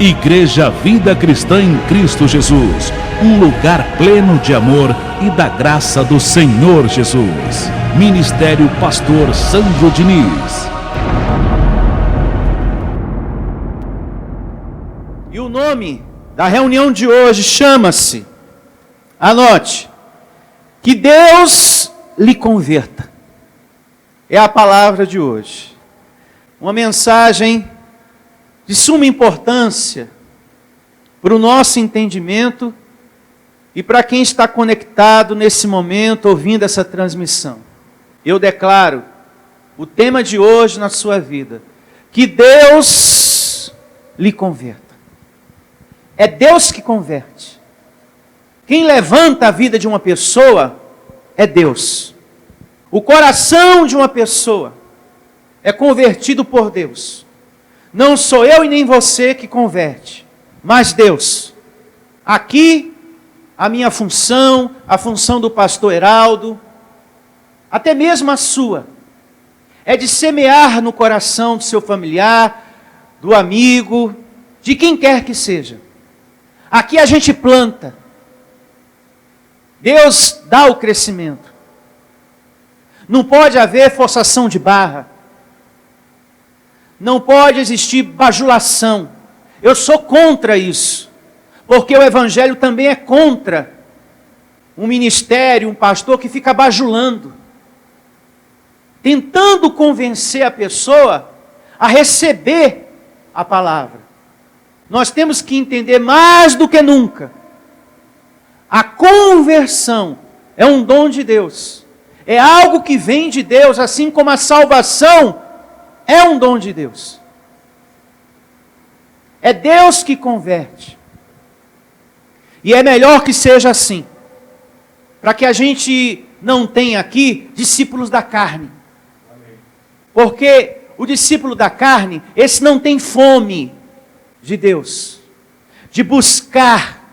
Igreja Vida Cristã em Cristo Jesus, um lugar pleno de amor e da graça do Senhor Jesus. Ministério Pastor Sandro Diniz. E o nome da reunião de hoje chama-se, anote, que Deus lhe converta. É a palavra de hoje. Uma mensagem de suma importância para o nosso entendimento e para quem está conectado nesse momento, ouvindo essa transmissão. Eu declaro o tema de hoje na sua vida, que Deus lhe converta. É Deus que converte. Quem levanta a vida de uma pessoa é Deus. O coração de uma pessoa é convertido por Deus. Não sou eu e nem você que converte, mas Deus. Aqui, a minha função, a função do pastor Heraldo, até mesmo a sua, é de semear no coração do seu familiar, do amigo, de quem quer que seja. Aqui a gente planta. Deus dá o crescimento. Não pode haver forçação de barra. Não pode existir bajulação. Eu sou contra isso. Porque o Evangelho também é contra um ministério, um pastor que fica bajulando. Tentando convencer a pessoa a receber a palavra. Nós temos que entender mais do que nunca. A conversão é um dom de Deus. É algo que vem de Deus, assim como a salvação é um dom de Deus. É Deus que converte. E é melhor que seja assim. Para que a gente não tenha aqui discípulos da carne. Porque o discípulo da carne, esse não tem fome de Deus. De buscar.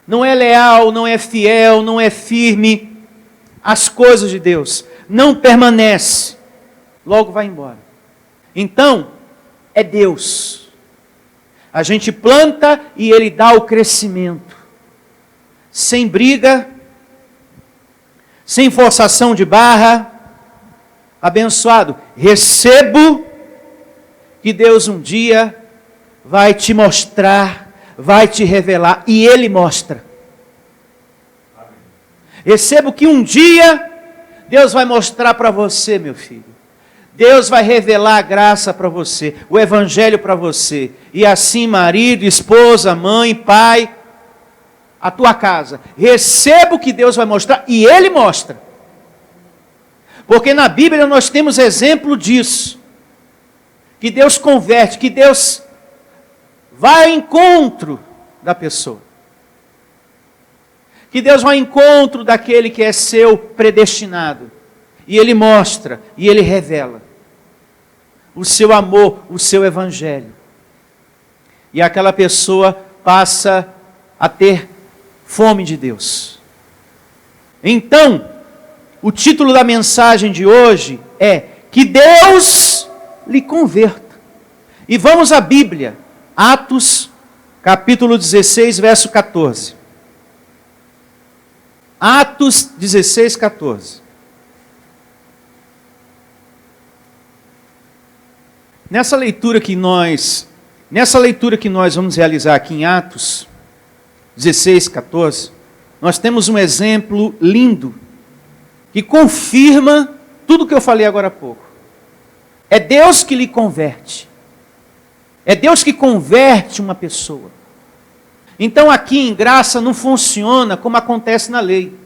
Não é leal, não é fiel, não é firme às coisas de Deus. Não permanece. Logo vai embora. Então, é Deus. A gente planta e Ele dá o crescimento. Sem briga, sem forçação de barra. Abençoado, recebo que Deus um dia vai te mostrar, vai te revelar, e Ele mostra. Recebo que um dia Deus vai mostrar para você, meu filho. Deus vai revelar a graça para você, o Evangelho para você. E assim, marido, esposa, mãe, pai, a tua casa. Recebo que Deus vai mostrar e Ele mostra. Porque na Bíblia nós temos exemplo disso. Que Deus converte, que Deus vai ao encontro da pessoa. Que Deus vai ao encontro daquele que é seu predestinado. E Ele mostra, e Ele revela o seu amor, o seu Evangelho. E aquela pessoa passa a ter fome de Deus. Então, o título da mensagem de hoje é que Deus lhe converta. E vamos à Bíblia, Atos, capítulo 16, verso 14. Atos 16, 14. Nessa leitura que nós vamos realizar aqui em Atos 16, 14, nós temos um exemplo lindo que confirma tudo o que eu falei agora há pouco. É Deus que lhe converte. É Deus que converte uma pessoa. Então aqui em graça não funciona como acontece na lei.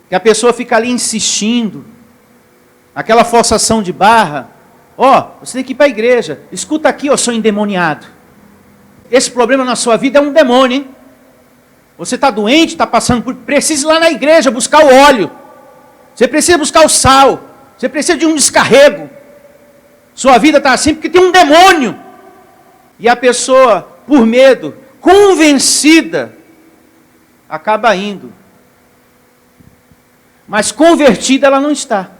Que a pessoa fica ali insistindo, aquela forçação de barra. Você tem que ir para a igreja. Escuta aqui, seu endemoniado. Esse problema na sua vida é um demônio, hein? Você está doente, está passando por... Precisa ir lá na igreja buscar o óleo. Você precisa buscar o sal. Você precisa de um descarrego. Sua vida está assim porque tem um demônio. E a pessoa, por medo, convencida, acaba indo. Mas convertida ela não está.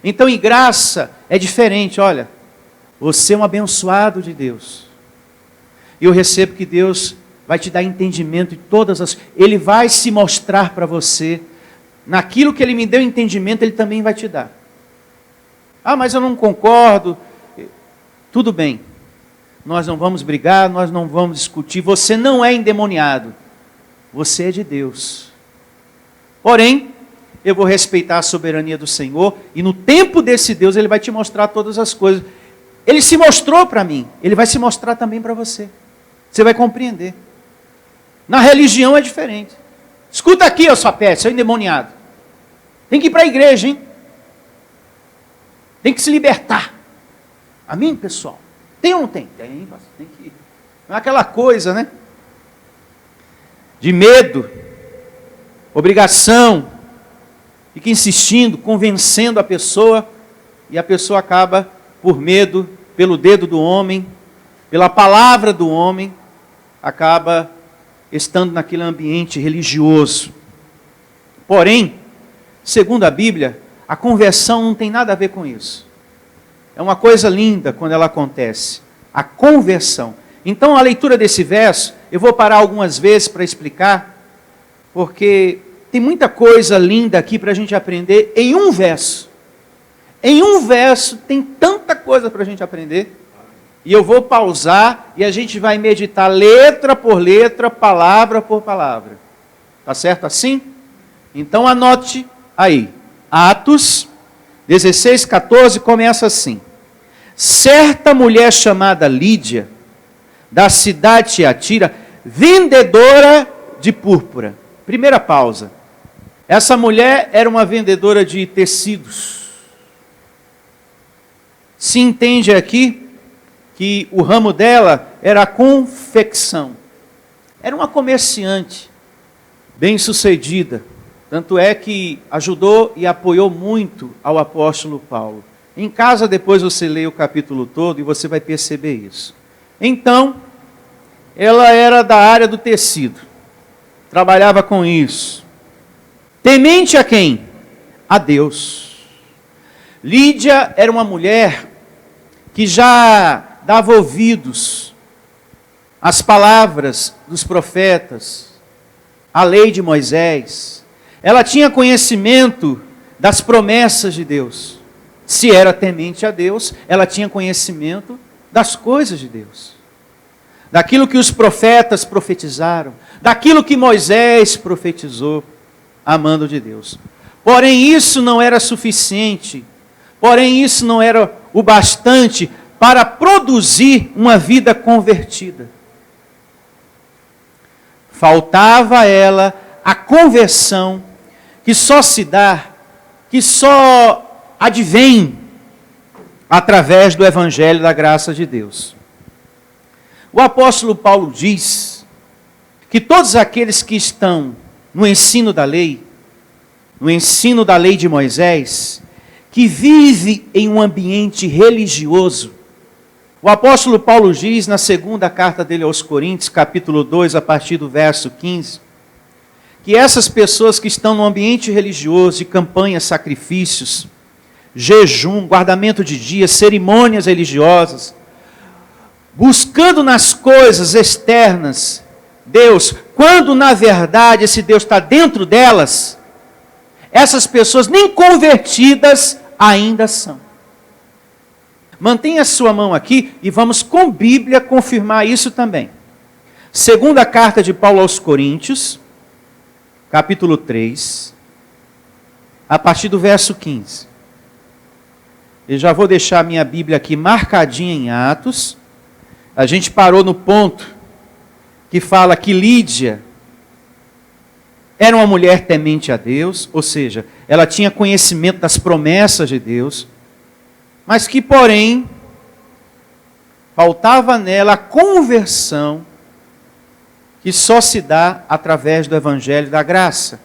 Então, em graça, é diferente. Olha, você é um abençoado de Deus. E eu recebo que Deus vai te dar entendimento de todas as... Ele vai se mostrar para você. Naquilo que Ele me deu entendimento, Ele também vai te dar. Ah, mas eu não concordo. Tudo bem. Nós não vamos brigar, nós não vamos discutir. Você não é endemoniado. Você é de Deus. Porém, eu vou respeitar a soberania do Senhor. E no tempo desse Deus, Ele vai te mostrar todas as coisas. Ele se mostrou para mim. Ele vai se mostrar também para você. Você vai compreender. Na religião é diferente. Escuta aqui, ó sua peste, seu endemoniado. Tem que ir para a igreja, hein? Tem que se libertar. Amém, pessoal? Tem ou não tem? Tem que ir. Não é aquela coisa, né? De medo, obrigação, fica insistindo, convencendo a pessoa, e a pessoa acaba, por medo, pelo dedo do homem, pela palavra do homem, acaba estando naquele ambiente religioso. Porém, segundo a Bíblia, a conversão não tem nada a ver com isso. É uma coisa linda quando ela acontece. A conversão. Então, a leitura desse verso, eu vou parar algumas vezes para explicar, porque tem muita coisa linda aqui para a gente aprender em um verso. Em um verso tem tanta coisa para a gente aprender. E eu vou pausar e a gente vai meditar letra por letra, palavra por palavra. Tá certo assim? Então anote aí. Atos 16:14 começa assim. Certa mulher chamada Lídia, da cidade de Tiatira, vendedora de púrpura. Primeira pausa. Essa mulher era uma vendedora de tecidos. Se entende aqui que o ramo dela era a confecção. Era uma comerciante bem-sucedida. Tanto é que ajudou e apoiou muito ao apóstolo Paulo. Em casa, depois você lê o capítulo todo e você vai perceber isso. Então, ela era da área do tecido. Trabalhava com isso. Temente a quem? A Deus. Lídia era uma mulher que já dava ouvidos às palavras dos profetas, à lei de Moisés. Ela tinha conhecimento das promessas de Deus. Se era temente a Deus, ela tinha conhecimento das coisas de Deus. Daquilo que os profetas profetizaram, daquilo que Moisés profetizou, amando de Deus. Porém, isso não era suficiente. Porém, isso não era o bastante para produzir uma vida convertida. Faltava a ela a conversão que só se dá, que só advém através do Evangelho da graça de Deus. O apóstolo Paulo diz que todos aqueles que estão no ensino da lei de Moisés, que vive em um ambiente religioso, o apóstolo Paulo diz na segunda carta dele aos Coríntios, capítulo 2, a partir do verso 15, que essas pessoas que estão no ambiente religioso, de campanhas, sacrifícios, jejum, guardamento de dias, cerimônias religiosas, buscando nas coisas externas Deus, quando na verdade esse Deus está dentro delas, essas pessoas nem convertidas ainda são. Mantenha a sua mão aqui e vamos com Bíblia confirmar isso também. Segunda carta de Paulo aos Coríntios, capítulo 3, a partir do verso 15. Eu já vou deixar a minha Bíblia aqui marcadinha em Atos. A gente parou no ponto que fala que Lídia era uma mulher temente a Deus, ou seja, ela tinha conhecimento das promessas de Deus, mas que, porém, faltava nela a conversão que só se dá através do Evangelho da graça.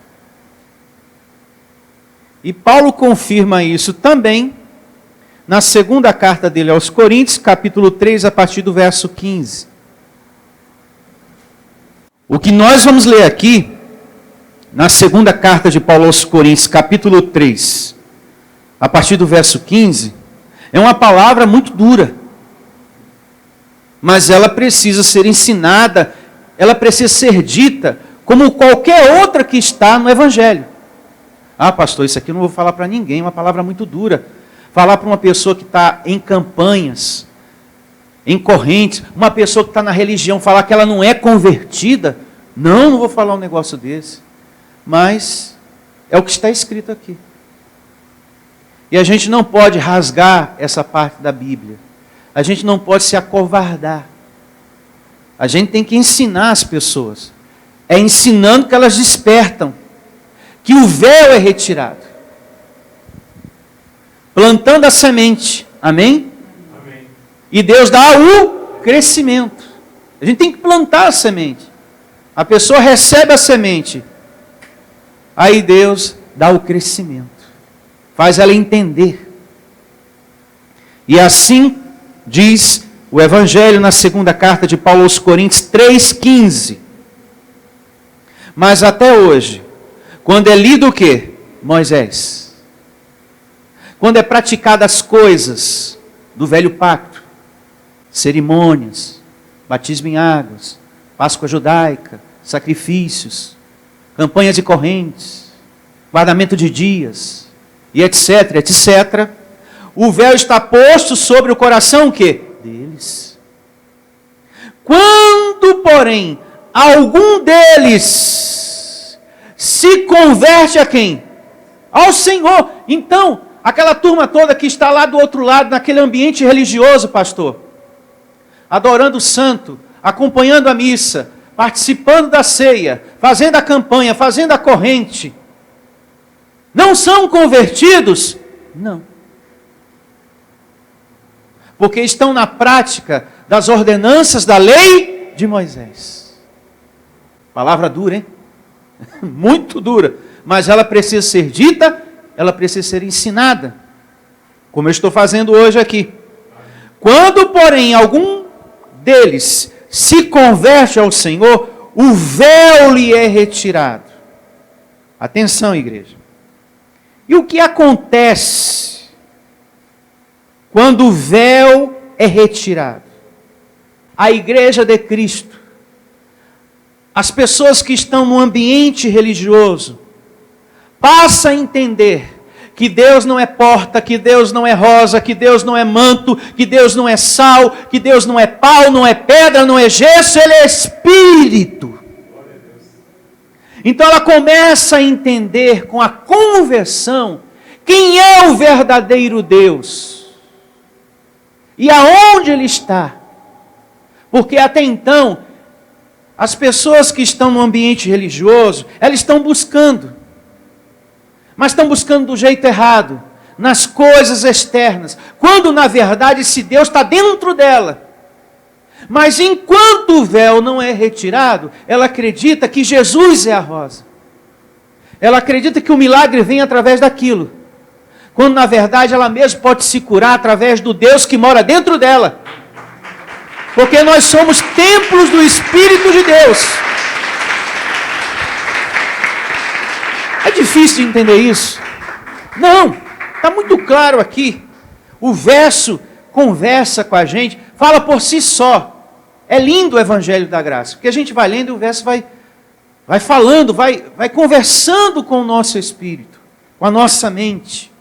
E Paulo confirma isso também na segunda carta dele aos Coríntios, capítulo 3, a partir do verso 15. O que nós vamos ler aqui, na segunda carta de Paulo aos Coríntios, capítulo 3, a partir do verso 15, é uma palavra muito dura. mas ela precisa ser ensinada, ela precisa ser dita como qualquer outra que está no Evangelho. Ah, pastor, isso aqui eu não vou falar para ninguém, é uma palavra muito dura. Falar para uma pessoa que está em campanhas, em correntes, uma pessoa que está na religião, falar que ela não é convertida, não vou falar um negócio desse. Mas é o que está escrito aqui. E a gente não pode rasgar essa parte da Bíblia. A gente não pode se acovardar. A gente tem que ensinar as pessoas. É ensinando que elas despertam. Que o véu é retirado. Plantando a semente. Amém? Amém. E Deus dá o crescimento. A gente tem que plantar a semente. A pessoa recebe a semente. Aí Deus dá o crescimento. Faz ela entender. E assim diz o Evangelho na segunda carta de Paulo aos Coríntios 3,15. Mas até hoje, quando é lido o quê? Moisés. Quando é praticado as coisas do velho pacto, cerimônias, batismo em águas, Páscoa judaica, sacrifícios, campanhas e correntes, guardamento de dias, e etc, etc. O véu está posto sobre o coração o quê? Deles. Quando, porém, algum deles se converte a quem? Ao Senhor. Então, aquela turma toda que está lá do outro lado, naquele ambiente religioso, pastor, adorando o santo, acompanhando a missa, participando da ceia, fazendo a campanha, fazendo a corrente, não são convertidos? Não. Porque estão na prática das ordenanças da lei de Moisés. Palavra dura, hein? Muito dura. Mas ela precisa ser dita, ela precisa ser ensinada. Como eu estou fazendo hoje aqui. Quando, porém, algum deles se converte ao Senhor, o véu lhe é retirado. Atenção, igreja. E o que acontece quando o véu é retirado? A igreja de Cristo, as pessoas que estão no ambiente religioso, passam a entender que Deus não é porta, que Deus não é rosa, que Deus não é manto, que Deus não é sal, que Deus não é pau, não é pedra, não é gesso, Ele é Espírito. Então ela começa a entender com a conversão quem é o verdadeiro Deus e aonde Ele está. Porque até então, as pessoas que estão no ambiente religioso, elas estão buscando, mas estão buscando do jeito errado, nas coisas externas, quando na verdade esse Deus está dentro dela. Mas enquanto o véu não é retirado, ela acredita que Jesus é a rosa. Ela acredita que o milagre vem através daquilo. Quando na verdade ela mesma pode se curar através do Deus que mora dentro dela. Porque nós somos templos do Espírito de Deus. É difícil de entender isso? Não, está muito claro aqui. O verso conversa com a gente, fala por si só. É lindo o Evangelho da Graça, porque a gente vai lendo e o verso vai falando, vai conversando com o nosso espírito, com a nossa mente.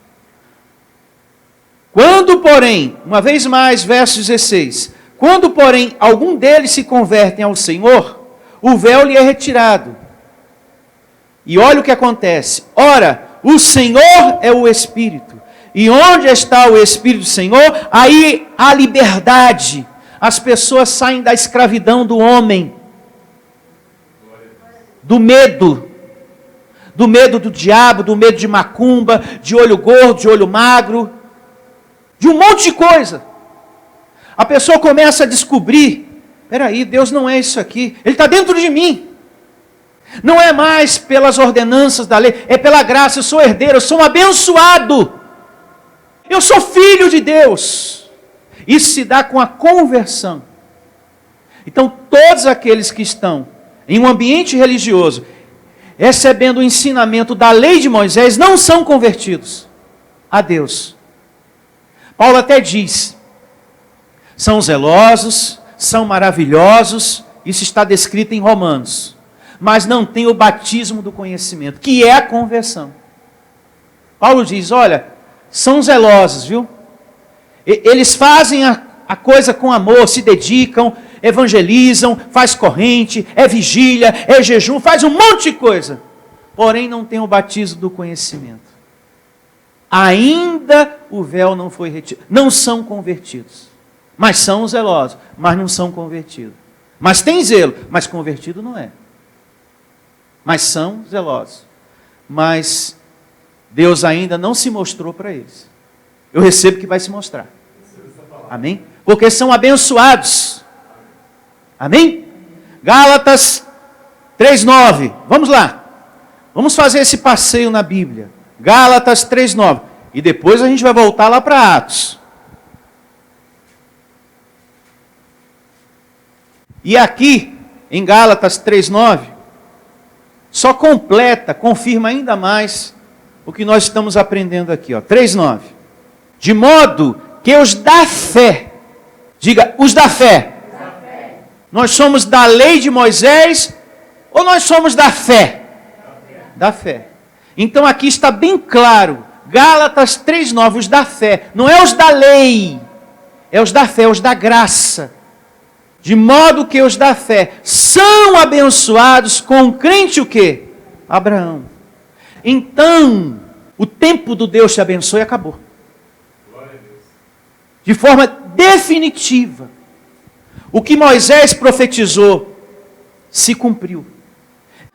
Quando, porém, uma vez mais, verso 16, quando, porém, algum deles se convertem ao Senhor, o véu lhe é retirado. E olha o que acontece. Ora, o Senhor é o Espírito. E onde está o Espírito do Senhor, aí há liberdade. As pessoas saem da escravidão do homem, do medo do diabo, do medo de macumba, de olho gordo, de olho magro, de um monte de coisa. A pessoa começa a descobrir, peraí, Deus não é isso aqui, Ele está dentro de mim. Não é mais pelas ordenanças da lei, é pela graça, eu sou herdeiro, eu sou um abençoado. Eu sou filho de Deus. Isso se dá com a conversão. Então, todos aqueles que estão em um ambiente religioso, recebendo o ensinamento da lei de Moisés, não são convertidos a Deus. Paulo até diz, são zelosos, são maravilhosos, isso está descrito em Romanos, mas não tem o batismo do conhecimento, que é a conversão. Paulo diz, olha, são zelosos, viu? Eles fazem a coisa com amor, se dedicam, evangelizam, faz corrente, é vigília, é jejum, faz um monte de coisa. Porém não tem o batismo do conhecimento. Ainda o véu não foi retirado. Não são convertidos. Mas são zelosos, mas não são convertidos. Mas tem zelo, mas convertido não é. Mas são zelosos. Mas Deus ainda não se mostrou para eles. Eu recebo que vai se mostrar. Amém? Porque são abençoados. Amém? Gálatas 3:9. Vamos lá. Vamos fazer esse passeio na Bíblia. Gálatas 3:9. E depois a gente vai voltar lá para Atos. E aqui, em Gálatas 3:9, só completa, confirma ainda mais o que nós estamos aprendendo aqui. 3:9. De modo que os da fé, diga, os da fé. Nós somos da lei de Moisés ou nós somos da fé? Da fé. Então aqui está bem claro, Gálatas 3:9, os da fé. Não é os da lei, é os da fé, os da graça. De modo que os da fé são abençoados com o crente o quê? Abraão. Então, o tempo do Deus te abençoe acabou. De forma definitiva. O que Moisés profetizou se cumpriu.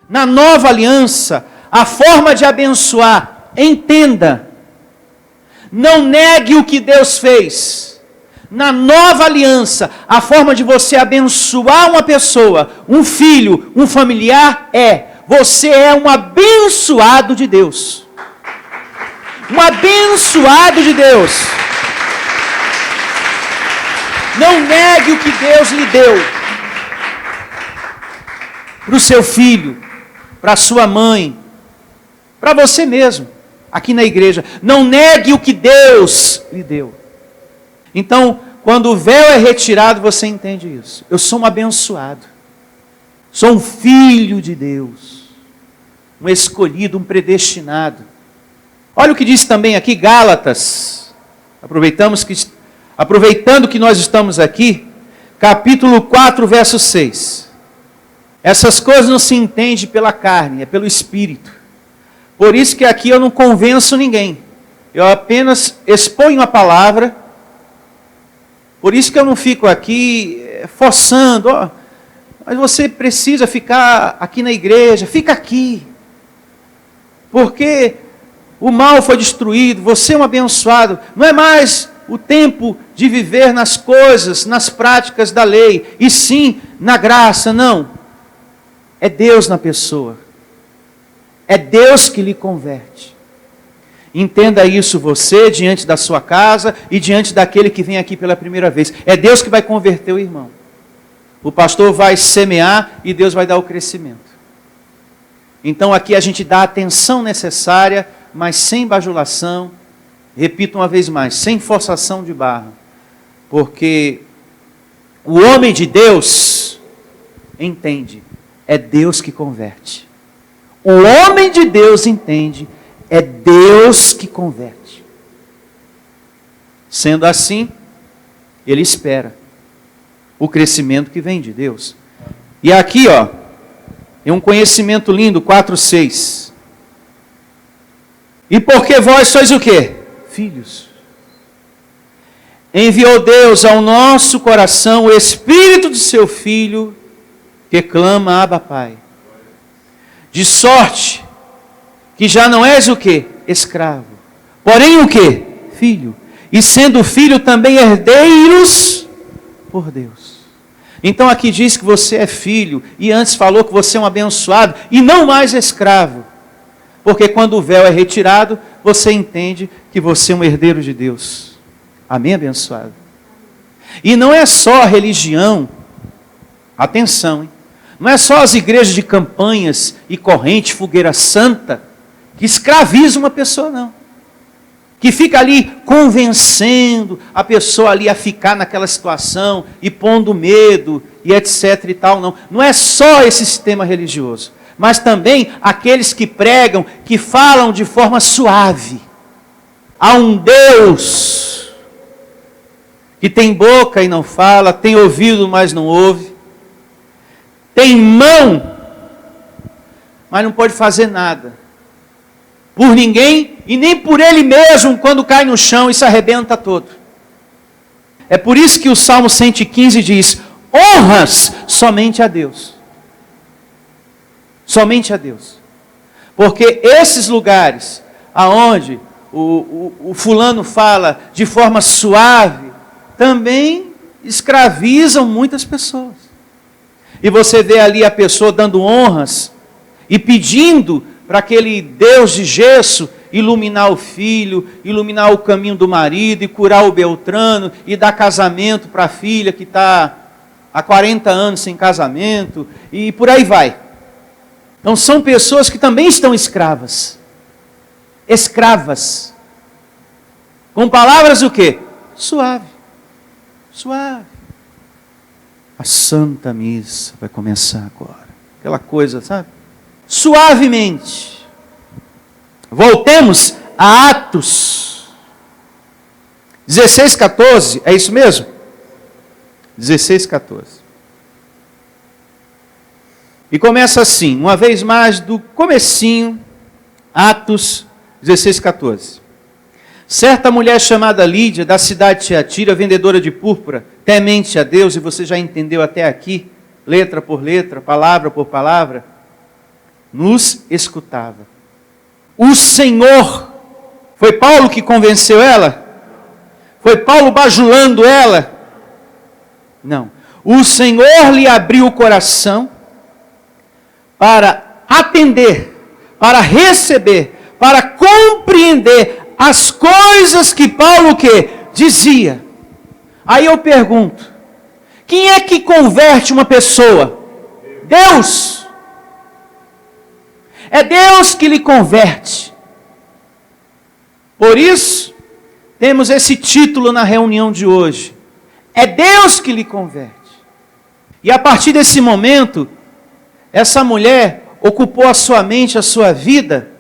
Na nova aliança, a forma de abençoar, entenda, não negue o que Deus fez. Na nova aliança, a forma de você abençoar uma pessoa, um filho, um familiar, você é um abençoado de Deus. Um abençoado de Deus. Não negue o que Deus lhe deu. Para o seu filho, para a sua mãe, para você mesmo, aqui na igreja. Não negue o que Deus lhe deu. Então, quando o véu é retirado, você entende isso. Eu sou um abençoado. Sou um filho de Deus. Um escolhido, um predestinado. Olha o que diz também aqui, Gálatas. Aproveitando que nós estamos aqui, capítulo 4, verso 6. Essas coisas não se entendem pela carne, é pelo Espírito. Por isso que aqui eu não convenço ninguém. Eu apenas exponho a palavra. Por isso que eu não fico aqui forçando. Mas você precisa ficar aqui na igreja, fica aqui. Porque o mal foi destruído, você é um abençoado. Não é mais o tempo de viver nas coisas, nas práticas da lei, e sim na graça, não. É Deus na pessoa. É Deus que lhe converte. Entenda isso você, diante da sua casa e diante daquele que vem aqui pela primeira vez. É Deus que vai converter o irmão. O pastor vai semear e Deus vai dar o crescimento. Então aqui a gente dá a atenção necessária, mas sem bajulação. Repito uma vez mais, sem forçação de barra. Porque o homem de Deus entende, é Deus que converte. O homem de Deus entende, é Deus que converte. Sendo assim, ele espera o crescimento que vem de Deus. E aqui, é um conhecimento lindo, 4:6. E porque vós sois o quê? Filhos. Enviou Deus ao nosso coração o Espírito de seu Filho, que clama, Abba, Pai. De sorte que já não és o quê? Escravo. Porém o quê? Filho. E sendo filho também herdeiros por Deus. Então aqui diz que você é filho, e antes falou que você é um abençoado, e não mais escravo. Porque quando o véu é retirado, você entende que você é um herdeiro de Deus. Amém, abençoado? E não é só a religião, atenção, hein? Não é só as igrejas de campanhas e corrente, fogueira santa, que escravizam uma pessoa, não. que fica ali convencendo a pessoa ali a ficar naquela situação e pondo medo e etc e tal, não. Não é só esse sistema religioso, mas também aqueles que pregam, que falam de forma suave. Há um Deus que tem boca e não fala, tem ouvido, mas não ouve, tem mão, mas não pode fazer nada por ninguém e nem por ele mesmo quando cai no chão e se arrebenta todo. É por isso que o Salmo 115 diz: honras somente a Deus. Somente a Deus. Porque esses lugares aonde o fulano fala de forma suave, também escravizam muitas pessoas. E você vê ali a pessoa dando honras e pedindo para aquele Deus de gesso iluminar o filho, iluminar o caminho do marido, e curar o Beltrano, e dar casamento para a filha que está há 40 anos sem casamento, e por aí vai. Então são pessoas que também estão escravas. Escravas. Com palavras o quê? Suave. Suave. A Santa Missa vai começar agora. Aquela coisa, sabe? Suavemente. Voltemos a Atos 16:14, é isso mesmo? 16:14. E começa assim, uma vez mais do comecinho, Atos 16:14. Certa mulher chamada Lídia, da cidade de Tiatira, vendedora de púrpura, temente a Deus, e você já entendeu até aqui, letra por letra, palavra por palavra, nos escutava. O Senhor, foi Paulo que convenceu ela? Foi Paulo bajulando ela? Não. O Senhor lhe abriu o coração para atender, para receber, para compreender as coisas que Paulo o quê? Dizia. Aí eu pergunto, quem é que converte uma pessoa? Deus. É Deus que lhe converte. Por isso, temos esse título na reunião de hoje. É Deus que lhe converte. E a partir desse momento, essa mulher ocupou a sua mente, a sua vida,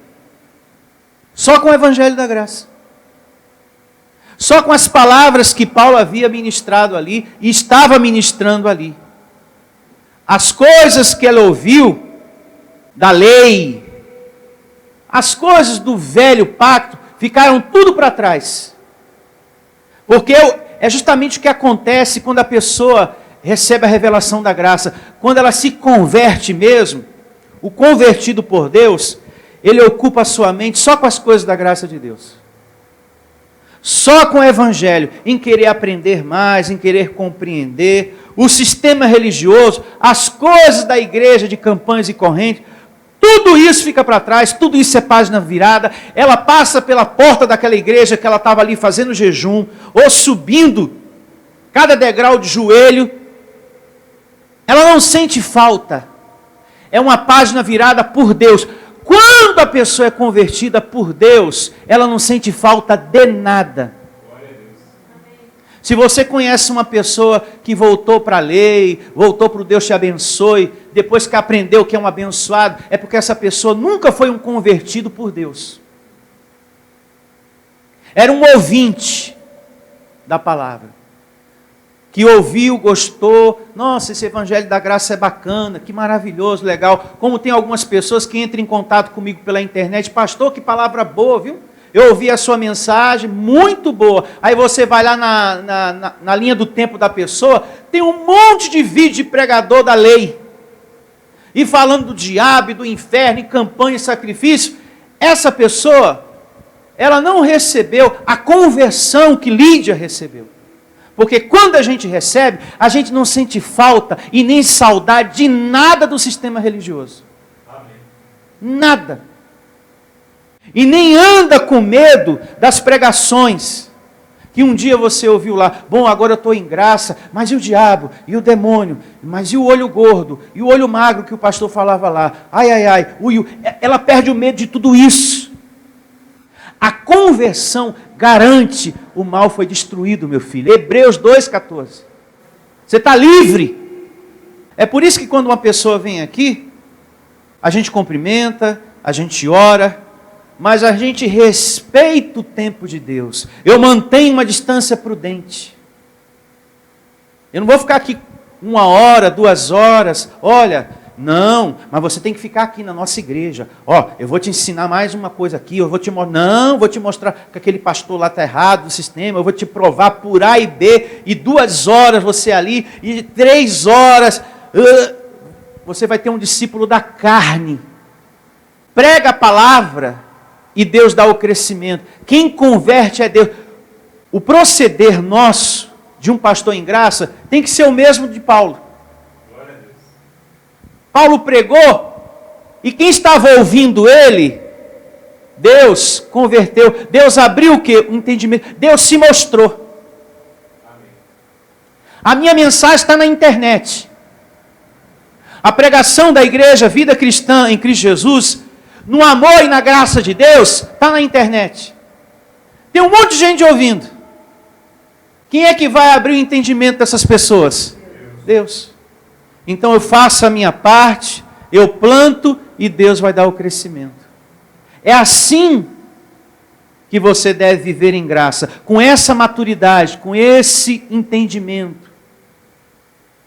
só com o Evangelho da Graça. Só com as palavras que Paulo havia ministrado ali, e estava ministrando ali. As coisas que ela ouviu, da lei, as coisas do velho pacto, ficaram tudo para trás. Porque é justamente o que acontece quando a pessoa recebe a revelação da graça. Quando ela se converte mesmo, o convertido por Deus, ele ocupa a sua mente só com as coisas da graça de Deus. Só com o Evangelho, em querer aprender mais, em querer compreender o sistema religioso, as coisas da igreja de Campanhas e Correntes, tudo isso fica para trás, tudo isso é página virada. Ela passa pela porta daquela igreja que ela estava ali fazendo jejum, ou subindo cada degrau de joelho. Ela não sente falta. É uma página virada por Deus. Quando a pessoa é convertida por Deus, ela não sente falta de nada. Se você conhece uma pessoa que voltou para a lei, voltou para o Deus te abençoe, depois que aprendeu que é um abençoado, é porque essa pessoa nunca foi um convertido por Deus. Era um ouvinte da palavra, que ouviu, gostou, nossa, esse Evangelho da Graça é bacana, que maravilhoso, legal. Como tem algumas pessoas que entram em contato comigo pela internet, pastor, que palavra boa, viu? Eu ouvi a sua mensagem, muito boa. Aí você vai lá na linha do tempo da pessoa, tem um monte de vídeo de pregador da lei. E falando do diabo, do inferno, e campanha e sacrifício. Essa pessoa, ela não recebeu a conversão que Lídia recebeu. Porque quando a gente recebe, a gente não sente falta e nem saudade de nada do sistema religioso. Amém. Nada. E nem anda com medo das pregações, que um dia você ouviu lá, bom, agora eu estou em graça, mas e o diabo, e o demônio, mas e o olho gordo, e o olho magro que o pastor falava lá, ai, ai, ai, ela perde o medo de tudo isso. A conversão garante, o mal foi destruído, meu filho. Hebreus 2,14. Você está livre. É por isso que quando uma pessoa vem aqui, a gente cumprimenta, a gente ora, mas a gente respeita o tempo de Deus. Eu mantenho uma distância prudente. Eu não vou ficar aqui 1 hora, 2 horas. Olha, não, mas você tem que ficar aqui na nossa igreja. Ó, eu vou te ensinar mais uma coisa aqui. Eu vou te mostrar. Não, vou te mostrar que aquele pastor lá está errado do sistema. Eu vou te provar por A e B. E 2 horas você ali. E 3 horas. Você vai ter um discípulo da carne. Prega a palavra e Deus dá o crescimento. Quem converte é Deus. O proceder nosso, de um pastor em graça, tem que ser o mesmo de Paulo. Paulo pregou, e quem estava ouvindo ele, Deus converteu. Deus abriu o quê? O entendimento. Deus se mostrou. A minha mensagem está na internet. A pregação da igreja Vida Cristã em Cristo Jesus, no amor e na graça de Deus, está na internet. Tem um monte de gente ouvindo. Quem é que vai abrir o entendimento dessas pessoas? Deus. Então eu faço a minha parte, eu planto e Deus vai dar o crescimento. É assim que você deve viver em graça, com essa maturidade, com esse entendimento.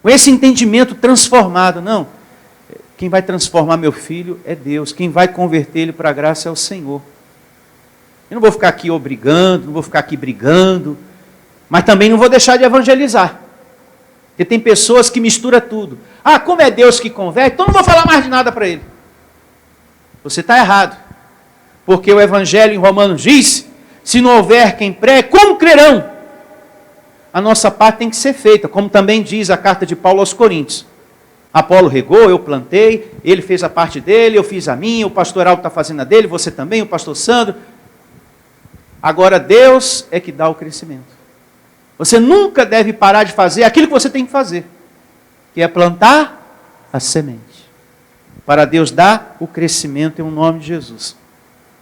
Com esse entendimento transformado. Não, quem vai transformar meu filho é Deus. Quem vai converter ele para a graça é o Senhor. Eu não vou ficar aqui obrigando, não vou ficar aqui brigando, mas também não vou deixar de evangelizar. Porque tem pessoas que misturam tudo. Ah, como é Deus que converte, então não vou falar mais de nada para ele. Você está errado. Porque o Evangelho em Romanos diz, se não houver quem pregue, como crerão? A nossa parte tem que ser feita, como também diz a carta de Paulo aos Coríntios. Apolo regou, eu plantei, ele fez a parte dele, eu fiz a minha, o pastor Aldo está fazendo a dele, você também, o pastor Sandro. Agora Deus é que dá o crescimento. Você nunca deve parar de fazer aquilo que você tem que fazer, que é plantar a semente, para Deus dar o crescimento em nome de Jesus.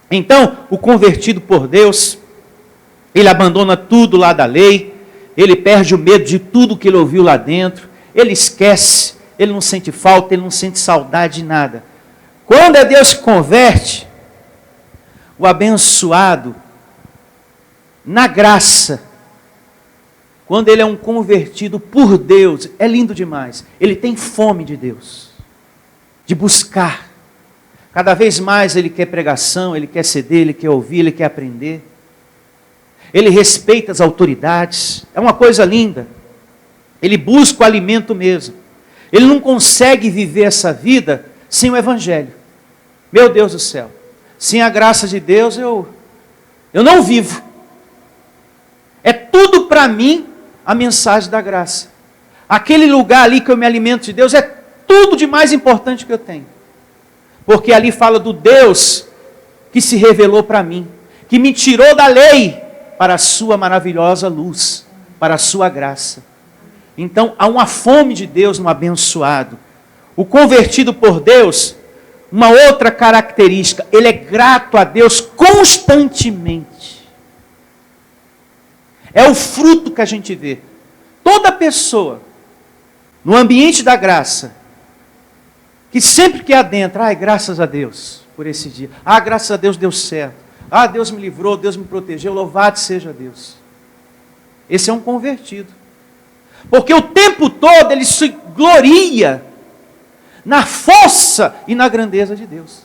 Então, o convertido por Deus, ele abandona tudo lá da lei, ele perde o medo de tudo que ele ouviu lá dentro, ele esquece, ele não sente falta, ele não sente saudade de nada. Quando é Deus que converte, o abençoado, na graça, quando ele é um convertido por Deus, é lindo demais. Ele tem fome de Deus, de buscar. Cada vez mais ele quer pregação, ele quer ceder, ele quer ouvir, ele quer aprender. Ele respeita as autoridades, é uma coisa linda. Ele busca o alimento mesmo. Ele não consegue viver essa vida sem o Evangelho. Meu Deus do céu, sem a graça de Deus eu não vivo. É tudo para mim a mensagem da graça. Aquele lugar ali que eu me alimento de Deus é tudo de mais importante que eu tenho. Porque ali fala do Deus que se revelou para mim, que me tirou da lei para a sua maravilhosa luz, para a sua graça. Então há uma fome de Deus no abençoado. O convertido por Deus, uma outra característica, ele é grato a Deus constantemente. É o fruto que a gente vê. Toda pessoa, no ambiente da graça, que sempre que adentra, ai, graças a Deus por esse dia. Ah, graças a Deus deu certo. Ah, Deus me livrou, Deus me protegeu, louvado seja Deus. Esse é um convertido. Porque o tempo todo ele se gloria na força e na grandeza de Deus.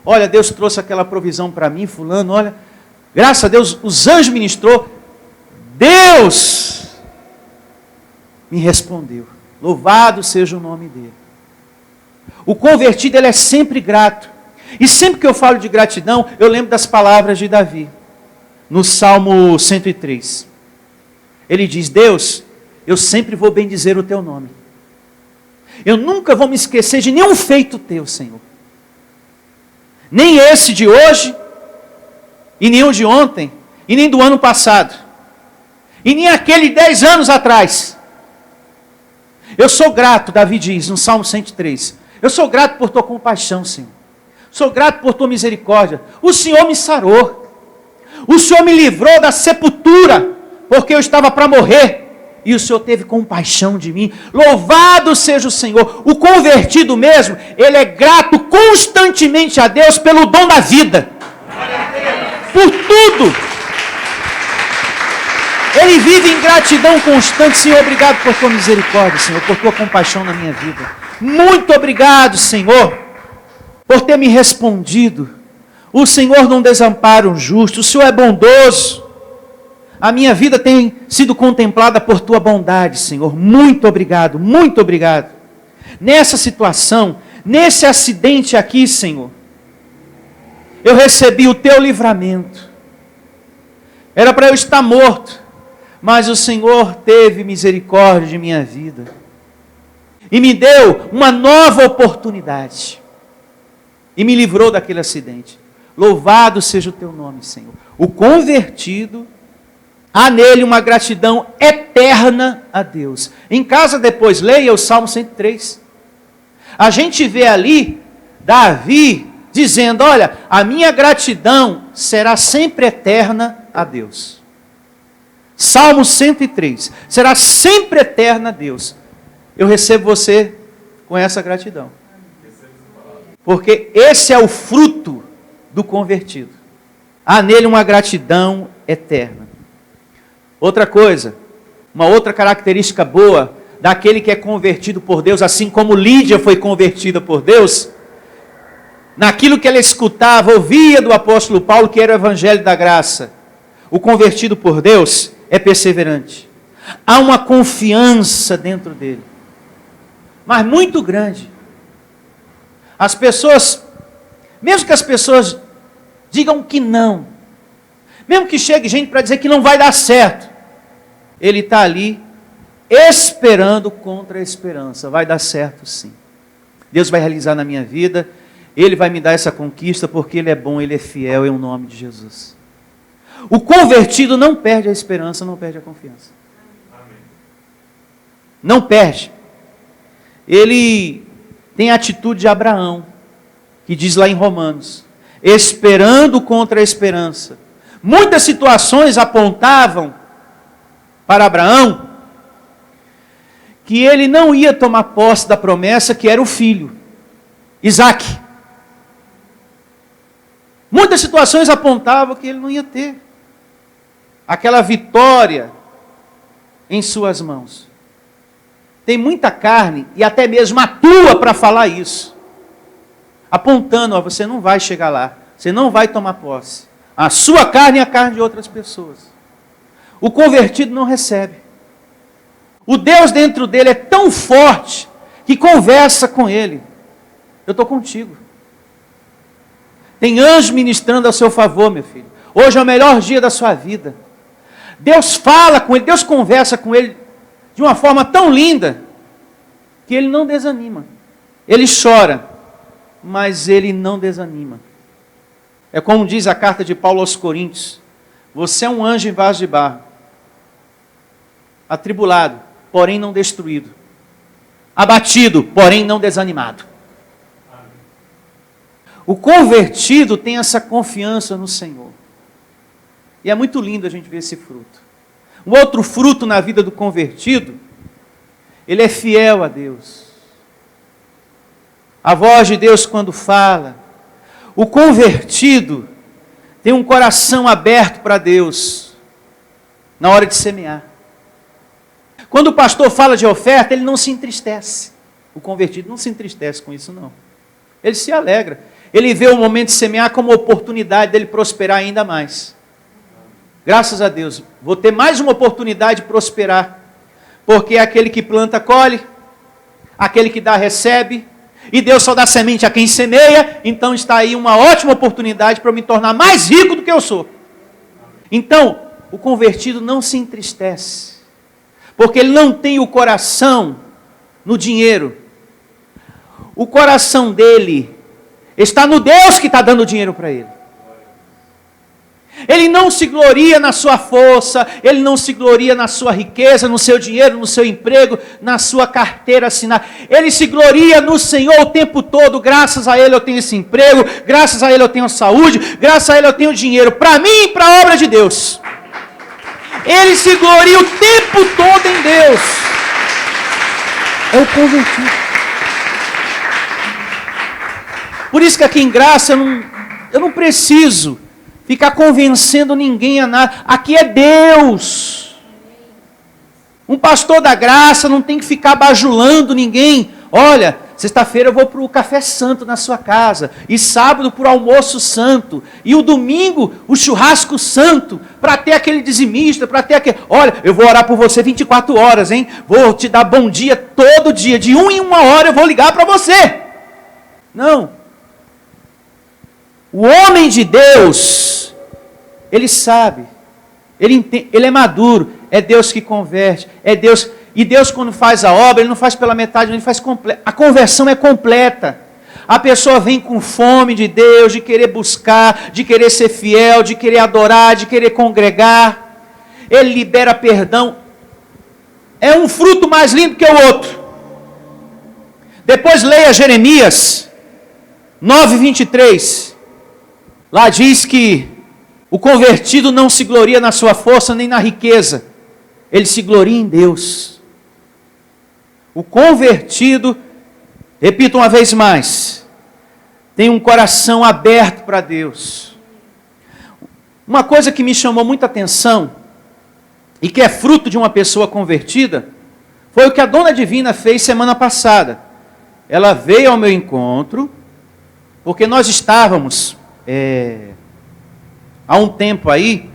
Olha, Deus trouxe aquela provisão para mim, fulano, olha, graças a Deus, os anjos ministrou. Deus me respondeu. Louvado seja o nome dele. O convertido, ele é sempre grato. E sempre que eu falo de gratidão, eu lembro das palavras de Davi. No Salmo 103. Ele diz, Deus, eu sempre vou bendizer o teu nome. Eu nunca vou me esquecer de nenhum feito teu, Senhor. Nem esse de hoje, e nem o de ontem, e nem do ano passado. E nem aquele 10 anos atrás. Eu sou grato, Davi diz no Salmo 103. Eu sou grato por tua compaixão, Senhor. Sou grato por tua misericórdia. O Senhor me sarou. O Senhor me livrou da sepultura, porque eu estava para morrer. E o Senhor teve compaixão de mim. Louvado seja o Senhor. O convertido mesmo, ele é grato constantemente a Deus pelo dom da vida. Por tudo. Ele vive em gratidão constante. Senhor, obrigado por tua misericórdia, Senhor, por tua compaixão na minha vida. Muito obrigado, Senhor, por ter me respondido. O Senhor não desampara o justo. O Senhor é bondoso. A minha vida tem sido contemplada por tua bondade, Senhor. Muito obrigado, muito obrigado. Nessa situação, nesse acidente aqui, Senhor, eu recebi o teu livramento. Era para eu estar morto, mas o Senhor teve misericórdia de minha vida e me deu uma nova oportunidade e me livrou daquele acidente. Louvado seja o teu nome, Senhor. O convertido, há nele uma gratidão eterna a Deus. Em casa depois, leia o Salmo 103. A gente vê ali Davi dizendo, olha, a minha gratidão será sempre eterna a Deus. Salmo 103, será sempre eterna a Deus. Eu recebo você com essa gratidão. Porque esse é o fruto do convertido. Há nele uma gratidão eterna. Outra coisa, uma outra característica boa daquele que é convertido por Deus, assim como Lídia foi convertida por Deus, naquilo que ela escutava, ouvia do apóstolo Paulo, que era o evangelho da graça. O convertido por Deus é perseverante. Há uma confiança dentro dele, mas muito grande. As pessoas, mesmo que as pessoas digam que não, mesmo que chegue gente para dizer que não vai dar certo, ele está ali esperando contra a esperança. Vai dar certo sim. Deus vai realizar na minha vida. Ele vai me dar essa conquista porque Ele é bom, Ele é fiel, em nome de Jesus. O convertido não perde a esperança, não perde a confiança. Não perde. Ele tem a atitude de Abraão, que diz lá em Romanos, esperando contra a esperança. Muitas situações apontavam para Abraão que ele não ia tomar posse da promessa que era o filho, Isaque. Muitas situações apontavam que ele não ia ter aquela vitória em suas mãos. Tem muita carne, e até mesmo a tua para falar isso, apontando, ó, você não vai chegar lá, você não vai tomar posse. A sua carne é a carne de outras pessoas. O convertido não recebe. O Deus dentro dele é tão forte que conversa com ele. Eu estou contigo. Tem anjo ministrando a seu favor, meu filho. Hoje é o melhor dia da sua vida. Deus fala com ele, Deus conversa com ele de uma forma tão linda que ele não desanima. Ele chora, mas ele não desanima. É como diz a carta de Paulo aos Coríntios: você é um anjo em vaso de barro, atribulado, porém não destruído, abatido, porém não desanimado. O convertido tem essa confiança no Senhor. E é muito lindo a gente ver esse fruto. Um outro fruto na vida do convertido, ele é fiel a Deus. A voz de Deus quando fala. O convertido tem um coração aberto para Deus na hora de semear. Quando o pastor fala de oferta, ele não se entristece. O convertido não se entristece com isso, não. Ele se alegra. Ele vê o momento de semear como oportunidade dele prosperar ainda mais. Graças a Deus, vou ter mais uma oportunidade de prosperar. Porque aquele que planta, colhe. Aquele que dá, recebe. E Deus só dá semente a quem semeia. Então está aí uma ótima oportunidade para eu me tornar mais rico do que eu sou. Então, o convertido não se entristece. Porque ele não tem o coração no dinheiro. O coração dele está no Deus que está dando dinheiro para ele. Ele não se gloria na sua força, ele não se gloria na sua riqueza, no seu dinheiro, no seu emprego, na sua carteira assinada. Ele se gloria no Senhor o tempo todo. Graças a ele eu tenho esse emprego, graças a ele eu tenho saúde, graças a ele eu tenho dinheiro para mim e para a obra de Deus. Ele se gloria o tempo todo em Deus. É o convertido. Por isso que aqui em Graça eu não preciso ficar convencendo ninguém a nada. Aqui é Deus. Um pastor da graça não tem que ficar bajulando ninguém. Olha, sexta-feira eu vou para o café santo na sua casa. E sábado para o almoço santo. E o domingo o churrasco santo. Para ter aquele dizimista, para ter aquele... Olha, eu vou orar por você 24 horas, hein? Vou te dar bom dia todo dia. De 1 em 1 hora eu vou ligar para você. Não. O homem de Deus, ele sabe, ele entende, ele é maduro, é Deus que converte, é Deus, e Deus quando faz a obra, ele não faz pela metade, ele faz completa. A conversão é completa. A pessoa vem com fome de Deus, de querer buscar, de querer ser fiel, de querer adorar, de querer congregar. Ele libera perdão. É um fruto mais lindo que o outro. Depois leia Jeremias 9:23. Lá diz que o convertido não se gloria na sua força nem na riqueza. Ele se gloria em Deus. O convertido, repito uma vez mais, tem um coração aberto para Deus. Uma coisa que me chamou muita atenção, e que é fruto de uma pessoa convertida, foi o que a Dona Divina fez semana passada. Ela veio ao meu encontro, porque nós estávamos... há um tempo aí,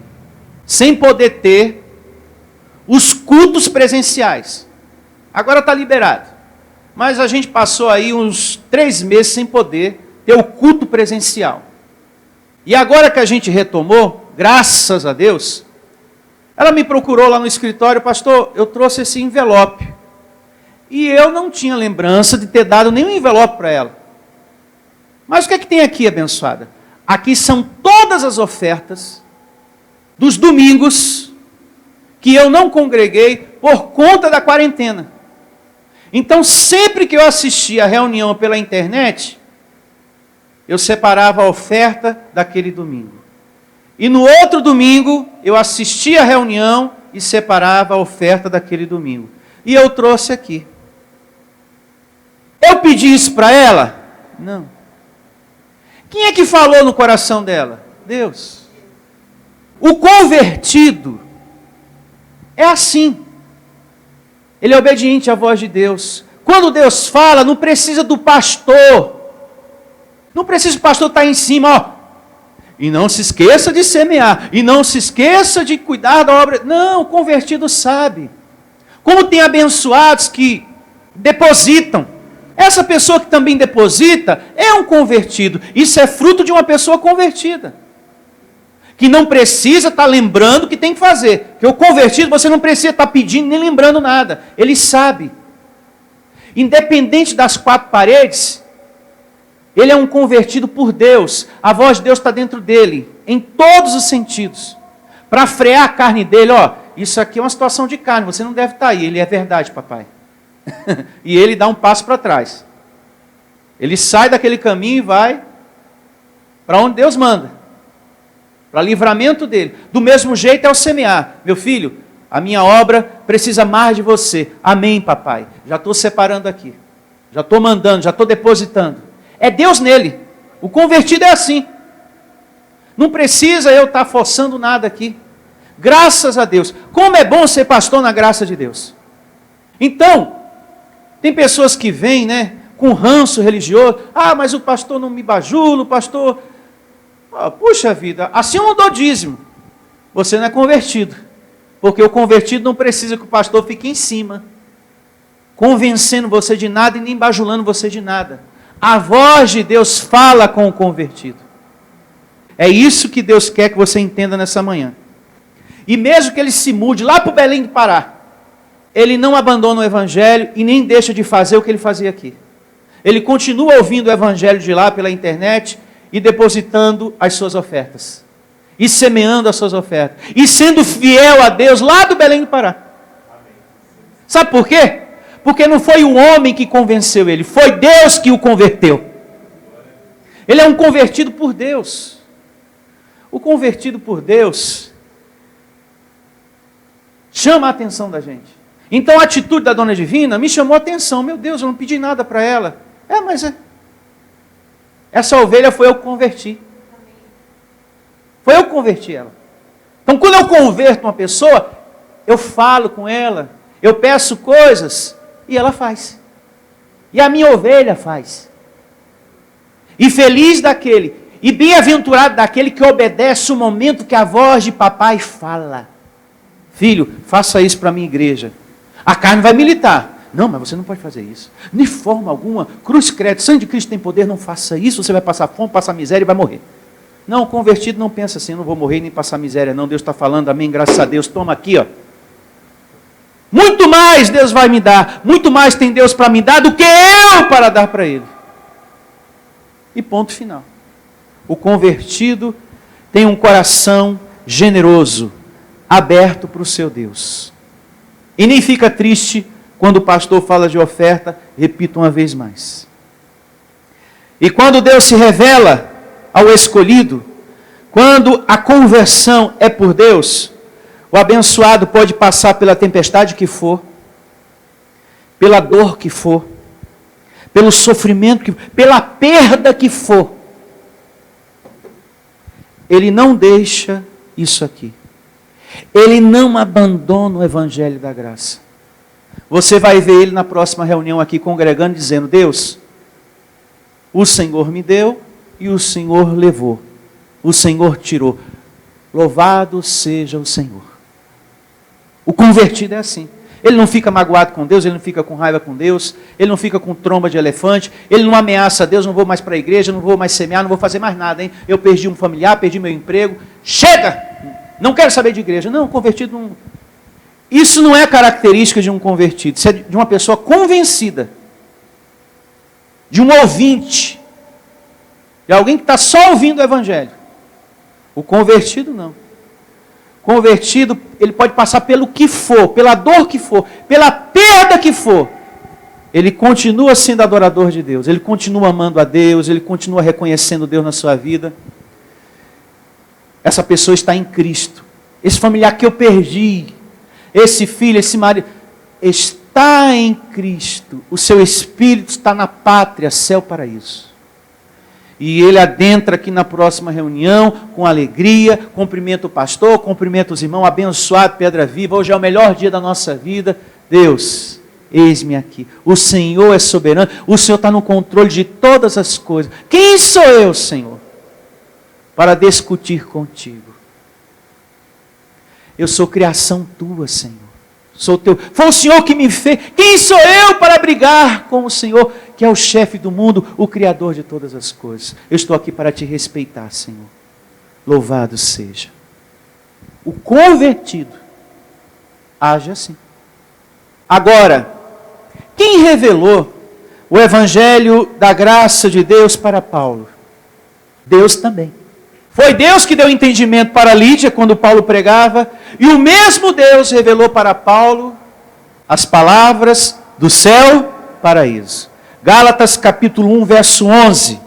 sem poder ter os cultos presenciais. Agora está liberado. Mas a gente passou aí uns 3 meses sem poder ter o culto presencial. E agora que a gente retomou, graças a Deus, ela me procurou lá no escritório: pastor, eu trouxe esse envelope. E eu não tinha lembrança de ter dado nenhum envelope para ela. Mas o que é que tem aqui, abençoada? Aqui são todas as ofertas dos domingos que eu não congreguei por conta da quarentena. Então, sempre que eu assistia a reunião pela internet, eu separava a oferta daquele domingo. E no outro domingo, eu assistia a reunião e separava a oferta daquele domingo. E eu trouxe aqui. Eu pedi isso para ela? Não. Quem é que falou no coração dela? Deus. O convertido é assim. Ele é obediente à voz de Deus. Quando Deus fala, não precisa do pastor. Não precisa o pastor estar em cima, ó. E não se esqueça de semear. E não se esqueça de cuidar da obra. Não, o convertido sabe. Como tem abençoados que depositam. Essa pessoa que também deposita é um convertido. Isso é fruto de uma pessoa convertida. Que não precisa estar lembrando o que tem que fazer. Porque o convertido você não precisa estar pedindo nem lembrando nada. Ele sabe. Independente das 4 paredes, ele é um convertido por Deus. A voz de Deus está dentro dele. Em todos os sentidos. Para frear a carne dele, ó. Isso aqui é uma situação de carne. Você não deve estar aí. Ele é verdade, papai. E ele dá um passo para trás. Ele sai daquele caminho e vai para onde Deus manda. Para livramento dele. Do mesmo jeito é o semear. Meu filho, a minha obra precisa mais de você. Amém, papai. Já estou separando aqui. Já estou mandando, já estou depositando. É Deus nele. O convertido é assim. Não precisa eu estar forçando nada aqui. Graças a Deus. Como é bom ser pastor na graça de Deus. Então, tem pessoas que vêm, né, com ranço religioso. Ah, mas o pastor não me bajula, o pastor... Oh, puxa vida, assim eu não dou dízimo. Você não é convertido. Porque o convertido não precisa que o pastor fique em cima, convencendo você de nada e nem bajulando você de nada. A voz de Deus fala com o convertido. É isso que Deus quer que você entenda nessa manhã. E mesmo que ele se mude lá para o Belém do Pará, ele não abandona o evangelho e nem deixa de fazer o que ele fazia aqui. Ele continua ouvindo o evangelho de lá pela internet e depositando as suas ofertas. e semeando as suas ofertas, e sendo fiel a Deus lá do Belém do Pará. Sabe por quê? Porque não foi o homem que convenceu ele, foi Deus que o converteu. Ele é um convertido por Deus. O convertido por Deus chama a atenção da gente. Então a atitude da dona Divina me chamou a atenção. Meu Deus, eu não pedi nada para ela. Essa ovelha foi eu que converti. Foi eu que converti ela. Então quando eu converto uma pessoa, eu falo com ela, eu peço coisas e ela faz. E a minha ovelha faz. E feliz daquele, e bem-aventurado daquele que obedece o momento que a voz de papai fala. Filho, faça isso para a minha igreja. A carne vai militar. Não, mas você não pode fazer isso. De forma alguma, cruz credo, sangue de Cristo tem poder, não faça isso, você vai passar fome, passar miséria e vai morrer. Não, o convertido não pensa assim, não vou morrer nem passar miséria não, Deus está falando, amém, graças a Deus, toma aqui, ó. Muito mais Deus vai me dar, muito mais tem Deus para me dar do que eu para dar para Ele. E ponto final. O convertido tem um coração generoso, aberto para o seu Deus. E nem fica triste quando o pastor fala de oferta, repito uma vez mais. E quando Deus se revela ao escolhido, quando a conversão é por Deus, o abençoado pode passar pela tempestade que for, pela dor que for, pelo sofrimento que for, pela perda que for. Ele não deixa isso aqui. Ele não abandona o evangelho da graça. Você vai ver ele na próxima reunião aqui congregando, dizendo: Deus, o Senhor me deu e o Senhor levou. O Senhor tirou. Louvado seja o Senhor. O convertido é assim. Ele não fica magoado com Deus, ele não fica com raiva com Deus, ele não fica com tromba de elefante, ele não ameaça Deus, não vou mais para a igreja, não vou mais semear, não vou fazer mais nada, hein? Eu perdi um familiar, perdi meu emprego, chega! Não quero saber de igreja. Não, convertido não... Isso não é característica de um convertido, isso é de uma pessoa convencida, de um ouvinte, de alguém que está só ouvindo o evangelho. O convertido não. Convertido, ele pode passar pelo que for, pela dor que for, pela perda que for. Ele continua sendo adorador de Deus, ele continua amando a Deus, ele continua reconhecendo Deus na sua vida. Essa pessoa está em Cristo. Esse familiar que eu perdi, esse filho, esse marido, está em Cristo. O seu espírito está na pátria, céu, paraíso. E ele adentra aqui na próxima reunião, com alegria, cumprimenta o pastor, cumprimenta os irmãos, abençoado, pedra viva, hoje é o melhor dia da nossa vida. Deus, eis-me aqui. O Senhor é soberano, o Senhor está no controle de todas as coisas. Quem sou eu, Senhor, para discutir contigo? Eu sou criação tua, Senhor. Sou teu. Foi o Senhor que me fez. Quem sou eu para brigar com o Senhor, que é o chefe do mundo, o Criador de todas as coisas? Eu estou aqui para te respeitar, Senhor. Louvado seja. O convertido age assim. Agora, quem revelou o evangelho da graça de Deus para Paulo? Deus também. Foi Deus que deu entendimento para Lídia quando Paulo pregava, e o mesmo Deus revelou para Paulo as palavras do céu, paraíso. Gálatas capítulo 1, verso 11.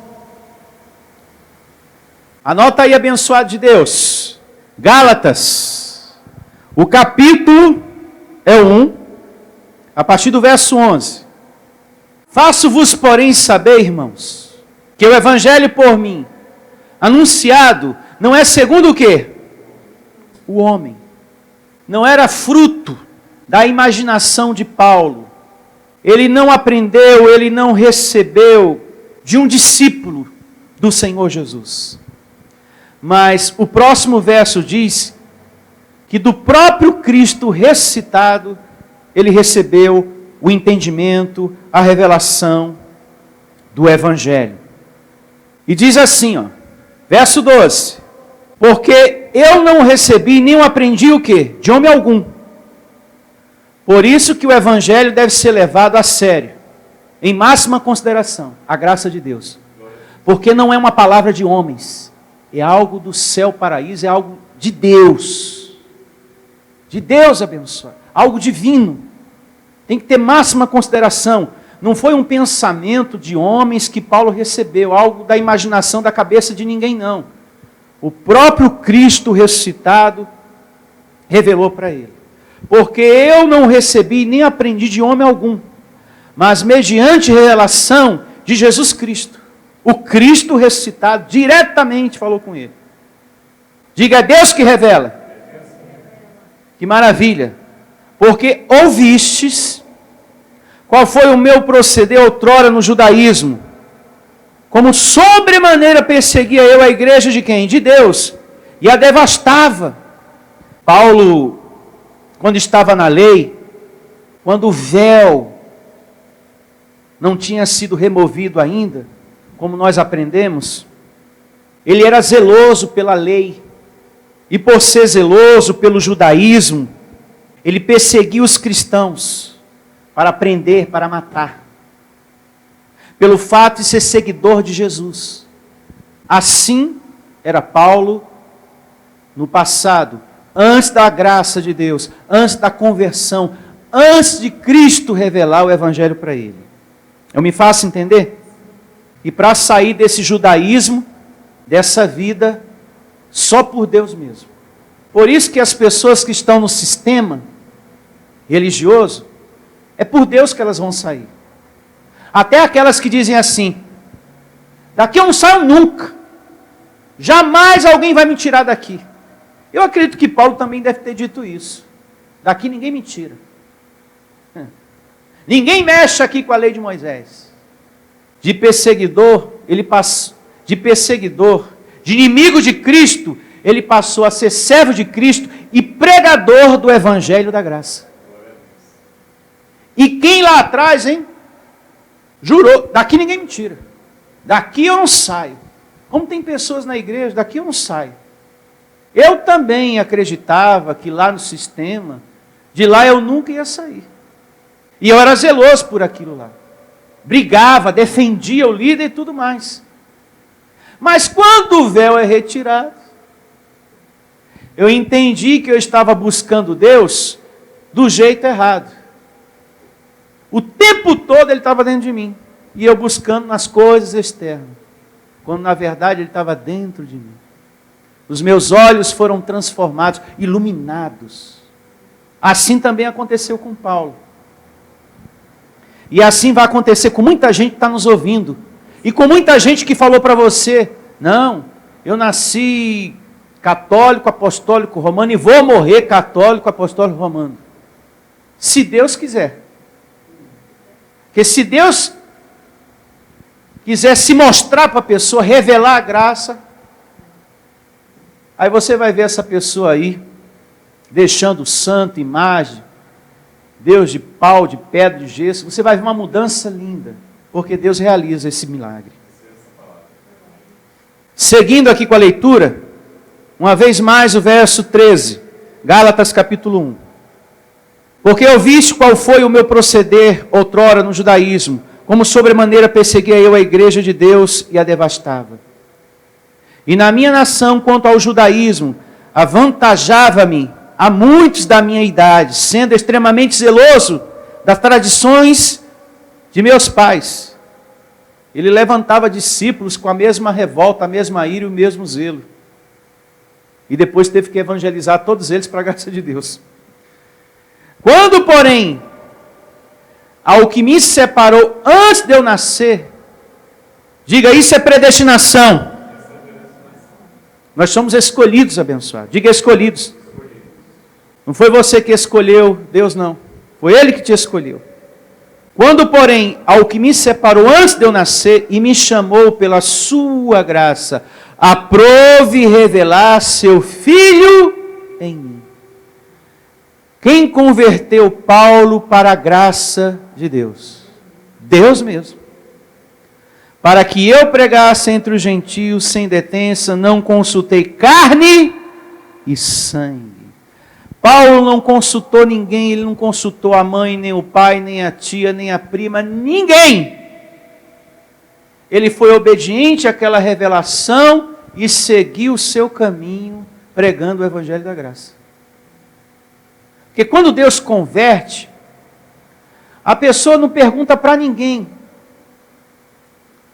Anota aí, abençoado de Deus. Gálatas, o capítulo é o 1, a partir do verso 11. Faço-vos, porém, saber, irmãos, que o evangelho por mim anunciado não é segundo o quê? O homem. Não era fruto da imaginação de Paulo. Ele não aprendeu, ele não recebeu de um discípulo do Senhor Jesus. Mas o próximo verso diz que do próprio Cristo ressuscitado, ele recebeu o entendimento, a revelação do Evangelho. E diz assim, ó, verso 12, porque eu não recebi nem aprendi o quê? De homem algum. Por isso que o Evangelho deve ser levado a sério, em máxima consideração, a graça de Deus. Porque não é uma palavra de homens, é algo do céu, paraíso, é algo de Deus. De Deus abençoado. Algo divino. Tem que ter máxima consideração. Não foi um pensamento de homens que Paulo recebeu, algo da imaginação da cabeça de ninguém, não. O próprio Cristo ressuscitado revelou para ele. Porque eu não recebi nem aprendi de homem algum, mas mediante revelação de Jesus Cristo. O Cristo ressuscitado diretamente falou com ele. Diga, é Deus que revela. Que maravilha. Porque ouvistes qual foi o meu proceder outrora no judaísmo, como sobremaneira perseguia eu a igreja de quem? De Deus, e a devastava. Paulo, quando estava na lei, quando o véu não tinha sido removido ainda, como nós aprendemos, ele era zeloso pela lei, e por ser zeloso pelo judaísmo, ele perseguia os cristãos, para prender, para matar, pelo fato de ser seguidor de Jesus. Assim era Paulo no passado, antes da graça de Deus, antes da conversão, antes de Cristo revelar o Evangelho para ele. Eu me faço entender? E para sair desse judaísmo, dessa vida, só por Deus mesmo. Por isso que as pessoas que estão no sistema religioso, é por Deus que elas vão sair. Até aquelas que dizem assim, daqui eu não saio nunca. Jamais alguém vai me tirar daqui. Eu acredito que Paulo também deve ter dito isso. Daqui ninguém me tira. Ninguém mexe aqui com a lei de Moisés. De perseguidor, ele passou, de inimigo de Cristo, ele passou a ser servo de Cristo e pregador do Evangelho da graça. E quem lá atrás, jurou, daqui ninguém me tira. Daqui eu não saio. Como tem pessoas na igreja, daqui eu não saio. Eu também acreditava que lá no sistema, de lá eu nunca ia sair. E eu era zeloso por aquilo lá. Brigava, defendia o líder e tudo mais. Mas quando o véu é retirado, eu entendi que eu estava buscando Deus do jeito errado. O tempo todo ele estava dentro de mim. E eu buscando nas coisas externas. Quando na verdade ele estava dentro de mim. Os meus olhos foram transformados, iluminados. Assim também aconteceu com Paulo. E assim vai acontecer com muita gente que está nos ouvindo. E com muita gente que falou para você, não, eu nasci católico, apostólico, romano e vou morrer católico, apostólico, romano. Se Deus quiser. Porque se Deus quiser se mostrar para a pessoa, revelar a graça, aí você vai ver essa pessoa aí, deixando santo, imagem, Deus de pau, de pedra, de gesso, você vai ver uma mudança linda, porque Deus realiza esse milagre. Seguindo aqui com a leitura, uma vez mais o verso 13, Gálatas capítulo 1. Porque ouviste qual foi o meu proceder outrora no judaísmo, como sobremaneira perseguia eu a igreja de Deus e a devastava. E na minha nação, quanto ao judaísmo, avantajava-me a muitos da minha idade, sendo extremamente zeloso das tradições de meus pais. Ele levantava discípulos com a mesma revolta, a mesma ira e o mesmo zelo. E depois teve que evangelizar todos eles para a graça de Deus. Quando, porém, ao que me separou antes de eu nascer, diga, isso é predestinação. Nós somos escolhidos, abençoados. Diga, escolhidos. Não foi você que escolheu Deus, não. Foi Ele que te escolheu. Quando, porém, ao que me separou antes de eu nascer e me chamou pela sua graça, aprove revelar seu Filho em mim. Quem converteu Paulo para a graça de Deus? Deus mesmo. Para que eu pregasse entre os gentios sem detença, não consultei carne e sangue. Paulo não consultou ninguém, ele não consultou a mãe, nem o pai, nem a tia, nem a prima, ninguém. Ele foi obediente àquela revelação e seguir o seu caminho pregando o Evangelho da graça. Porque quando Deus converte, a pessoa não pergunta para ninguém.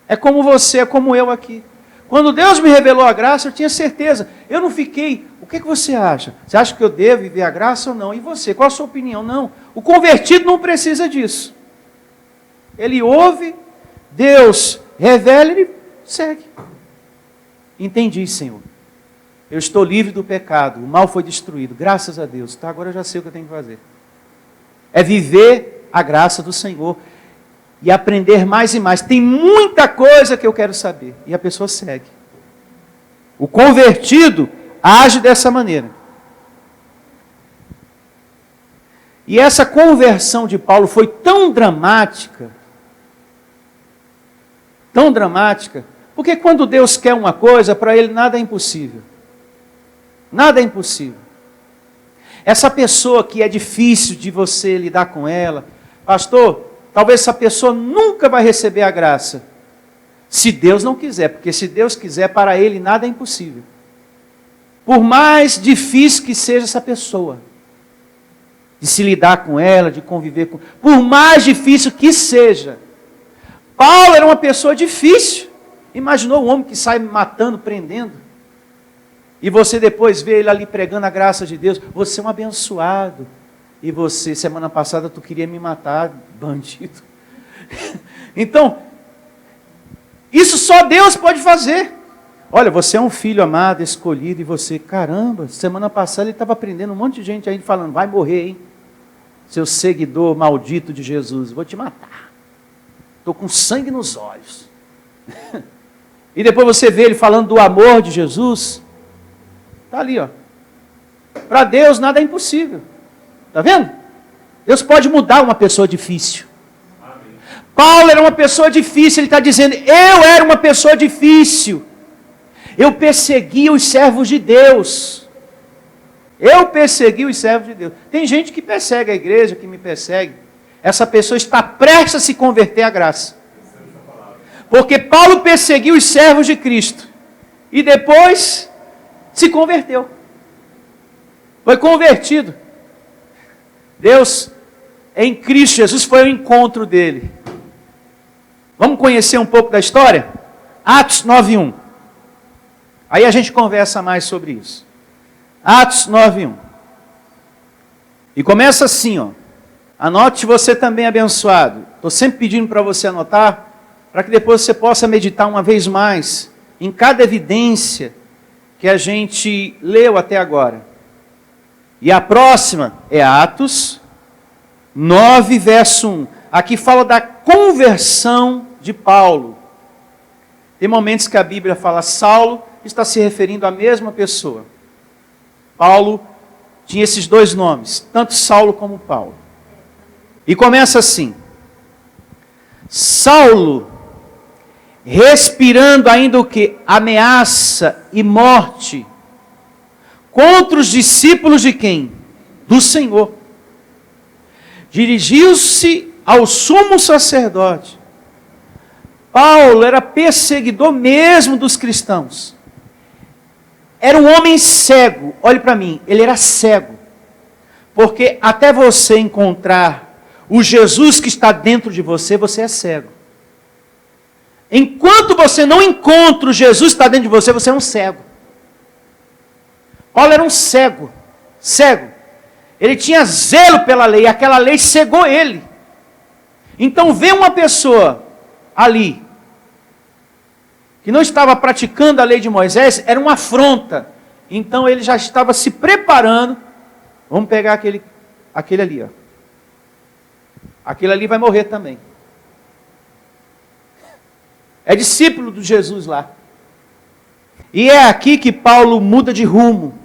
É como você, é como eu aqui. Quando Deus me revelou a graça, eu tinha certeza. Eu não fiquei, o que você acha? Você acha que eu devo viver a graça ou não? E você, qual a sua opinião? Não. O convertido não precisa disso. Ele ouve, Deus revela, ele segue. Entendi, Senhor. Eu estou livre do pecado, o mal foi destruído, graças a Deus. Então agora eu já sei o que eu tenho que fazer. É viver a graça do Senhor e aprender mais e mais. Tem muita coisa que eu quero saber. E a pessoa segue. O convertido age dessa maneira. E essa conversão de Paulo foi tão dramática, porque quando Deus quer uma coisa, para Ele nada é impossível. Nada é impossível. Essa pessoa que é difícil de você lidar com ela, pastor, talvez essa pessoa nunca vai receber a graça. Se Deus não quiser, porque se Deus quiser, para Ele nada é impossível. Por mais difícil que seja essa pessoa, de se lidar com ela, de conviver com... Por mais difícil que seja. Paulo era uma pessoa difícil. Imaginou um homem que sai matando, prendendo. E você depois vê ele ali pregando a graça de Deus. Você é um abençoado. E você, semana passada, tu queria me matar, bandido. Então, isso só Deus pode fazer. Olha, você é um filho amado, escolhido, e você, caramba, semana passada ele estava prendendo um monte de gente aí falando, vai morrer, hein? Seu seguidor maldito de Jesus, vou te matar. Estou com sangue nos olhos. E depois você vê ele falando do amor de Jesus. Está ali, ó. Para Deus nada é impossível. Está vendo? Deus pode mudar uma pessoa difícil. Amém. Paulo era uma pessoa difícil, ele está dizendo, eu era uma pessoa difícil. Eu perseguia os servos de Deus. Eu persegui os servos de Deus. Tem gente que persegue a igreja, que me persegue. Essa pessoa está prestes a se converter à graça. Porque Paulo perseguiu os servos de Cristo. E depois se converteu. Foi convertido. Deus, em Cristo Jesus, foi ao encontro dele. Vamos conhecer um pouco da história? Atos 9:1. Aí a gente conversa mais sobre isso. Atos 9:1. E começa assim, ó. Anote você também, abençoado. Estou sempre pedindo para você anotar, para que depois você possa meditar uma vez mais em cada evidência que a gente leu até agora. E a próxima é Atos 9, verso 1. Aqui fala da conversão de Paulo. Tem momentos que a Bíblia fala Saulo, está se referindo à mesma pessoa. Paulo tinha esses dois nomes, tanto Saulo como Paulo. E começa assim. Saulo, respirando ainda o que? Ameaça e morte contra os discípulos de quem? Do Senhor. Dirigiu-se ao sumo sacerdote. Paulo era perseguidor mesmo dos cristãos. Era um homem cego. Olhe para mim, ele era cego. Porque até você encontrar o Jesus que está dentro de você, você é cego. Enquanto você não encontra o Jesus que está dentro de você, você é um cego. Paulo era um cego. Cego. Ele tinha zelo pela lei, aquela lei cegou ele. Então vê uma pessoa ali, que não estava praticando a lei de Moisés, era uma afronta. Então ele já estava se preparando. Vamos pegar aquele ali, ó. Aquele ali vai morrer também. É discípulo de Jesus lá. E é aqui que Paulo muda de rumo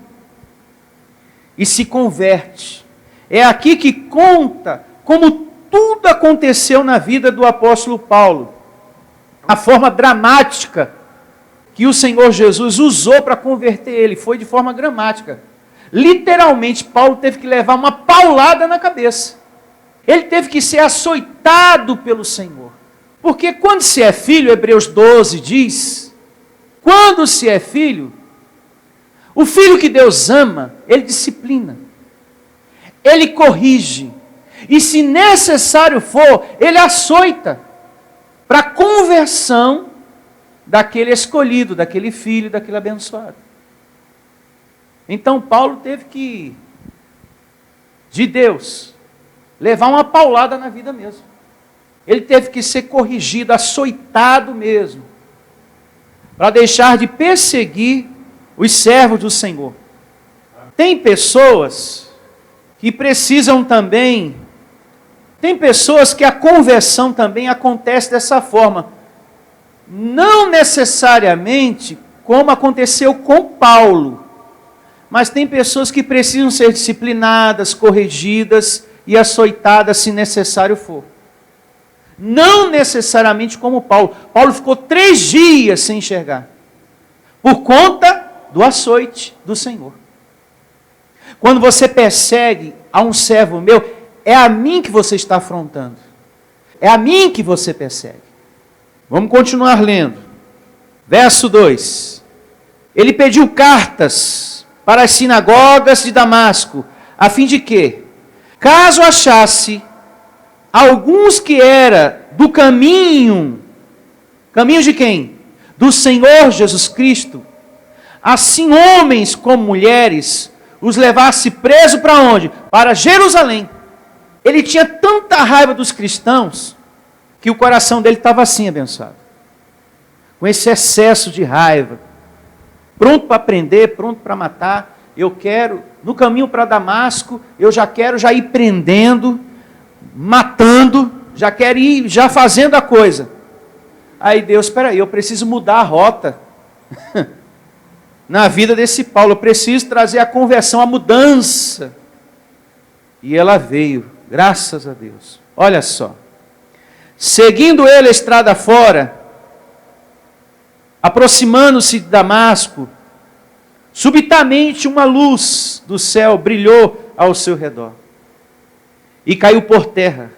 e se converte. É aqui que conta como tudo aconteceu na vida do apóstolo Paulo. A forma dramática que o Senhor Jesus usou para converter ele foi de forma dramática. Literalmente, Paulo teve que levar uma paulada na cabeça. Ele teve que ser açoitado pelo Senhor. Porque quando se é filho, Hebreus 12 diz, Quando se é filho, o filho que Deus ama, ele disciplina, ele corrige, e se necessário for, ele açoita, para a conversão daquele escolhido, daquele filho, daquele abençoado. Então Paulo teve que, de Deus, levar uma paulada na vida mesmo. Ele teve que ser corrigido, açoitado mesmo, para deixar de perseguir os servos do Senhor. Tem pessoas que precisam também, tem pessoas que a conversão também acontece dessa forma. Não necessariamente como aconteceu com Paulo, mas tem pessoas que precisam ser disciplinadas, corrigidas e açoitadas se necessário for. Não necessariamente como Paulo. Paulo ficou 3 dias sem enxergar, por conta do açoite do Senhor. Quando você persegue a um servo meu, é a mim que você está afrontando. É a mim que você persegue. Vamos continuar lendo. Verso 2. Ele pediu cartas para as sinagogas de Damasco, a fim de que, caso achasse alguns que era do caminho de quem? Do Senhor Jesus Cristo, assim homens como mulheres, os levasse preso para onde? Para Jerusalém. Ele tinha tanta raiva dos cristãos, que o coração dele estava assim, abençoado. Com esse excesso de raiva. Pronto para prender, pronto para matar. Eu quero, no caminho para Damasco, eu já quero ir prendendo, matando, já quero ir já fazendo a coisa. Aí Deus, espera aí, eu preciso mudar a rota na vida desse Paulo, eu preciso trazer a conversão, a mudança. E ela veio, graças a Deus. Olha só, seguindo ele a estrada fora, aproximando-se de Damasco, subitamente uma luz do céu brilhou ao seu redor e caiu por terra.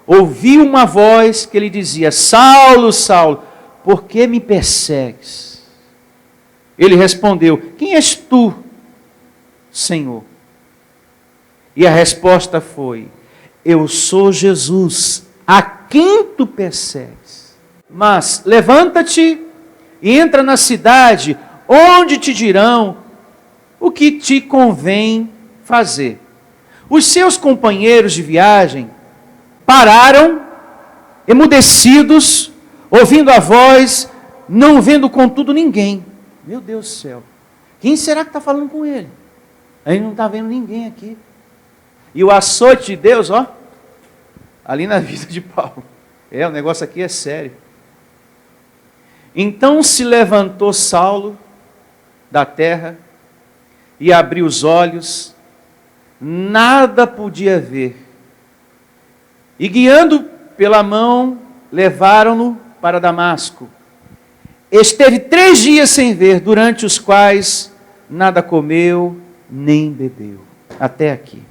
Ouviu uma voz que lhe dizia: Saulo, Saulo, por que me persegues? Ele respondeu: quem és tu, Senhor? E a resposta foi: eu sou Jesus, a quem tu persegues. Mas levanta-te e entra na cidade, onde te dirão o que te convém fazer. Os seus companheiros de viagem pararam, emudecidos, ouvindo a voz, não vendo contudo ninguém. Meu Deus do céu, quem será que está falando com ele? Ele não está vendo ninguém aqui. E o açoite de Deus, ó, ali na vida de Paulo. O negócio aqui é sério. Então se levantou Saulo da terra e abriu os olhos, nada podia ver. E guiando pela mão, levaram-no para Damasco. Esteve 3 dias sem ver, durante os quais nada comeu, nem bebeu. Até aqui.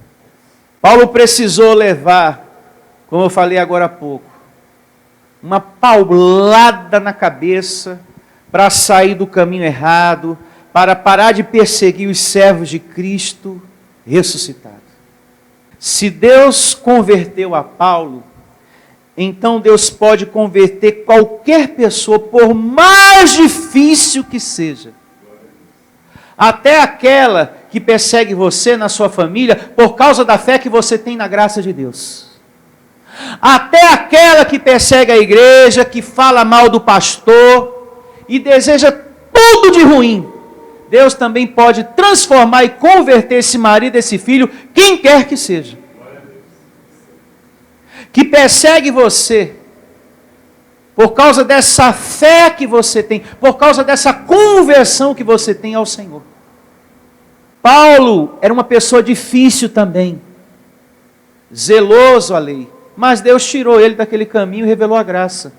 Paulo precisou levar, como eu falei agora há pouco, uma paulada na cabeça para sair do caminho errado, para parar de perseguir os servos de Cristo ressuscitado. Se Deus converteu a Paulo, então Deus pode converter qualquer pessoa, por mais difícil que seja. Até aquela que persegue você na sua família, por causa da fé que você tem na graça de Deus. Até aquela que persegue a igreja, que fala mal do pastor e deseja tudo de ruim. Deus também pode transformar e converter esse marido, esse filho, quem quer que seja. Que persegue você, por causa dessa fé que você tem, por causa dessa conversão que você tem ao Senhor. Paulo era uma pessoa difícil também, zeloso à lei, mas Deus tirou ele daquele caminho e revelou a graça.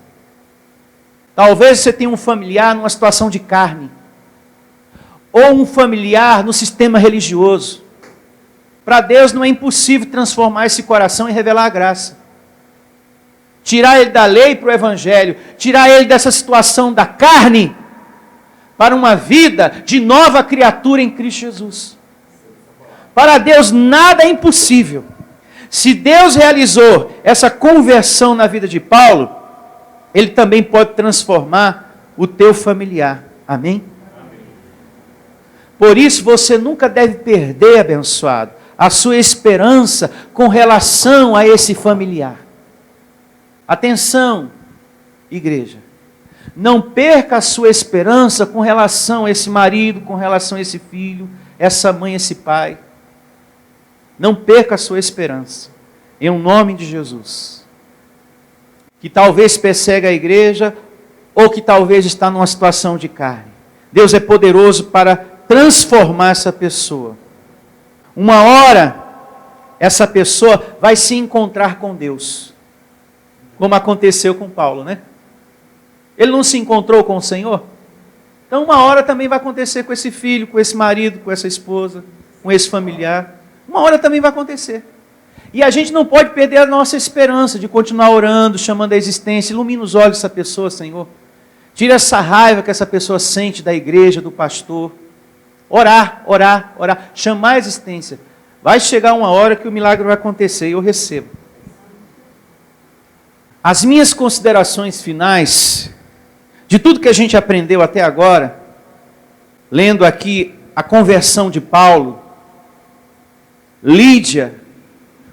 Talvez você tenha um familiar numa situação de carne, ou um familiar no sistema religioso. Para Deus não é impossível transformar esse coração e revelar a graça. Tirar ele da lei para o evangelho, tirar ele dessa situação da carne, para uma vida de nova criatura em Cristo Jesus. Para Deus nada é impossível. Se Deus realizou essa conversão na vida de Paulo, Ele também pode transformar o teu familiar. Amém? Por isso você nunca deve perder, abençoado, a sua esperança com relação a esse familiar. Atenção, igreja. Não perca a sua esperança com relação a esse marido, com relação a esse filho, essa mãe, esse pai. Não perca a sua esperança. Em nome de Jesus. Que talvez persegue a igreja, ou que talvez está numa situação de carne. Deus é poderoso para transformar essa pessoa. Uma hora, essa pessoa vai se encontrar com Deus. Como aconteceu com Paulo, né? Ele não se encontrou com o Senhor? Então uma hora também vai acontecer com esse filho, com esse marido, com essa esposa, com esse familiar. Uma hora também vai acontecer. E a gente não pode perder a nossa esperança de continuar orando, chamando a existência. Ilumina os olhos dessa pessoa, Senhor. Tira essa raiva que essa pessoa sente da igreja, do pastor. Orar, orar, orar. Chamar a existência. Vai chegar uma hora que o milagre vai acontecer e eu recebo. As minhas considerações finais, de tudo que a gente aprendeu até agora, lendo aqui a conversão de Paulo, Lídia,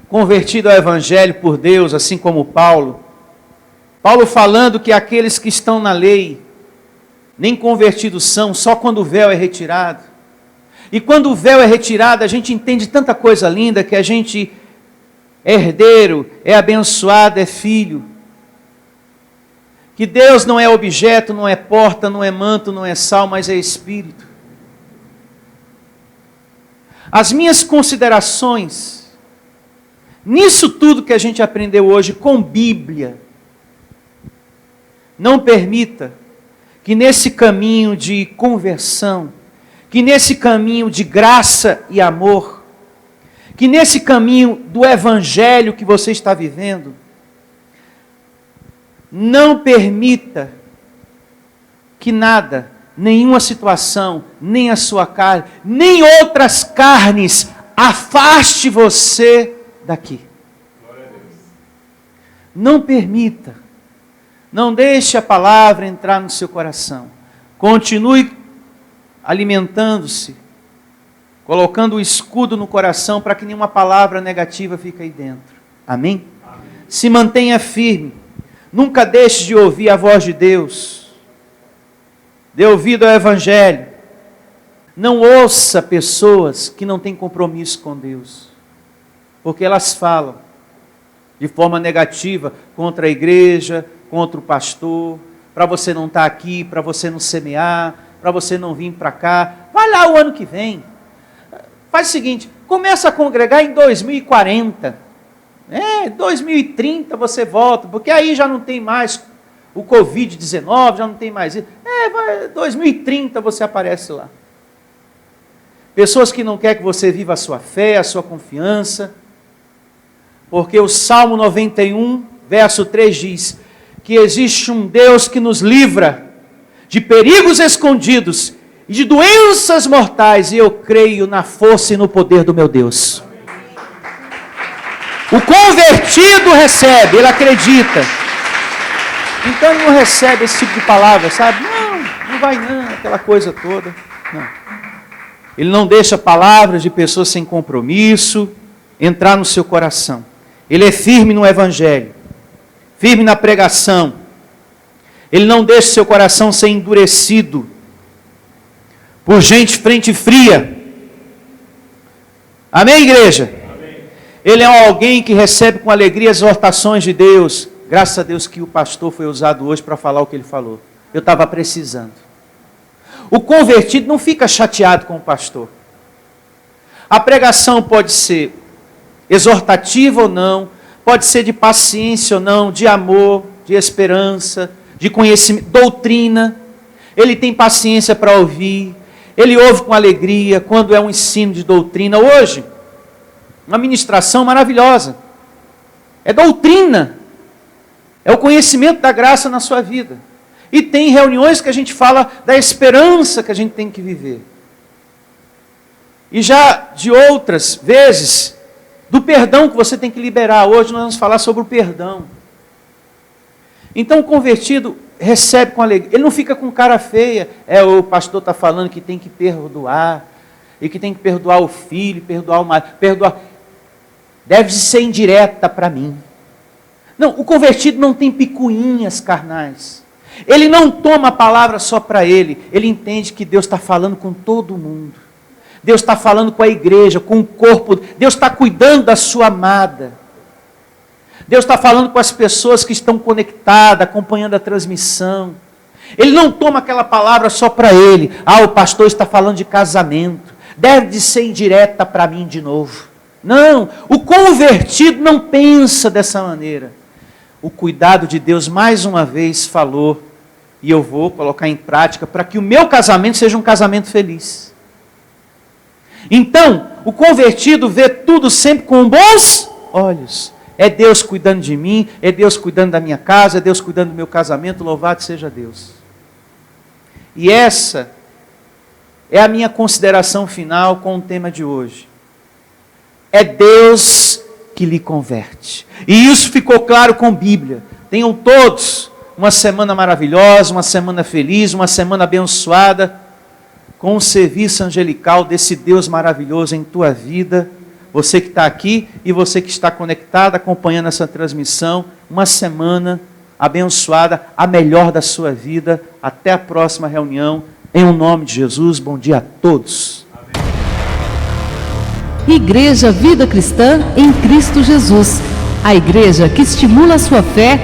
convertida ao Evangelho por Deus, assim como Paulo. Paulo falando que aqueles que estão na lei, nem convertidos são, só quando o véu é retirado. E quando o véu é retirado, a gente entende tanta coisa linda, que a gente é herdeiro, é abençoado, é filho. Que Deus não é objeto, não é porta, não é manto, não é sal, mas é Espírito. As minhas considerações, nisso tudo que a gente aprendeu hoje com Bíblia, não permita que nesse caminho de conversão, que nesse caminho de graça e amor, que nesse caminho do Evangelho que você está vivendo, não permita que nada, nenhuma situação, nem a sua carne, nem outras carnes, afaste você daqui. Não permita. Não deixe a palavra entrar no seu coração. Continue alimentando-se, colocando o escudo no coração para que nenhuma palavra negativa fique aí dentro. Amém? Amém. Se mantenha firme. Nunca deixe de ouvir a voz de Deus. Dê ouvido ao Evangelho. Não ouça pessoas que não têm compromisso com Deus. Porque elas falam de forma negativa contra a igreja, contra o pastor, para você não estar aqui, para você não semear, para você não vir para cá. Vai lá o ano que vem. Faz o seguinte, começa a congregar em 2040. 2030 você volta, porque aí já não tem mais o Covid-19, já não tem mais isso. 2030 você aparece lá. Pessoas que não querem que você viva a sua fé, a sua confiança, porque o Salmo 91, verso 3 diz que existe um Deus que nos livra de perigos escondidos e de doenças mortais, e eu creio na força e no poder do meu Deus. O convertido recebe, ele acredita. Então ele não recebe esse tipo de palavra, sabe? Não vai não, aquela coisa toda. Não. Ele não deixa palavras de pessoas sem compromisso entrar no seu coração. Ele é firme no Evangelho, firme na pregação. Ele não deixa seu coração ser endurecido por gente frente fria. Amém, igreja? Ele é alguém que recebe com alegria as exortações de Deus. Graças a Deus que o pastor foi usado hoje para falar o que ele falou. Eu estava precisando. O convertido não fica chateado com o pastor. A pregação pode ser exortativa ou não, pode ser de paciência ou não, de amor, de esperança, de conhecimento, doutrina. Ele tem paciência para ouvir, ele ouve com alegria quando é um ensino de doutrina. Hoje, uma ministração maravilhosa. É doutrina. É o conhecimento da graça na sua vida. E tem reuniões que a gente fala da esperança que a gente tem que viver. E já de outras vezes, do perdão que você tem que liberar. Hoje nós vamos falar sobre o perdão. Então o convertido recebe com alegria. Ele não fica com cara feia. O pastor está falando que tem que perdoar. E que tem que perdoar o filho, perdoar o marido. Deve ser indireta para mim. Não, o convertido não tem picuinhas carnais. Ele não toma a palavra só para ele. Ele entende que Deus está falando com todo mundo. Deus está falando com a igreja, com o corpo. Deus está cuidando da sua amada. Deus está falando com as pessoas que estão conectadas, acompanhando a transmissão. Ele não toma aquela palavra só para ele. O pastor está falando de casamento. Deve de ser indireta para mim de novo. Não, o convertido não pensa dessa maneira. O cuidado de Deus, mais uma vez, falou, e eu vou colocar em prática, para que o meu casamento seja um casamento feliz. Então, o convertido vê tudo sempre com bons olhos. É Deus cuidando de mim, é Deus cuidando da minha casa, é Deus cuidando do meu casamento, louvado seja Deus. E essa é a minha consideração final com o tema de hoje. É Deus que lhe converte. E isso ficou claro com a Bíblia. Tenham todos uma semana maravilhosa, uma semana feliz, uma semana abençoada, com o serviço angelical desse Deus maravilhoso em tua vida. Você que está aqui e você que está conectado, acompanhando essa transmissão, uma semana abençoada, a melhor da sua vida. Até a próxima reunião. Em nome de Jesus, bom dia a todos. Igreja Vida Cristã em Cristo Jesus. A igreja que estimula a sua fé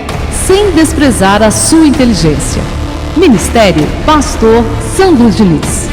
sem desprezar a sua inteligência. Ministério Pastor Sandro Diniz.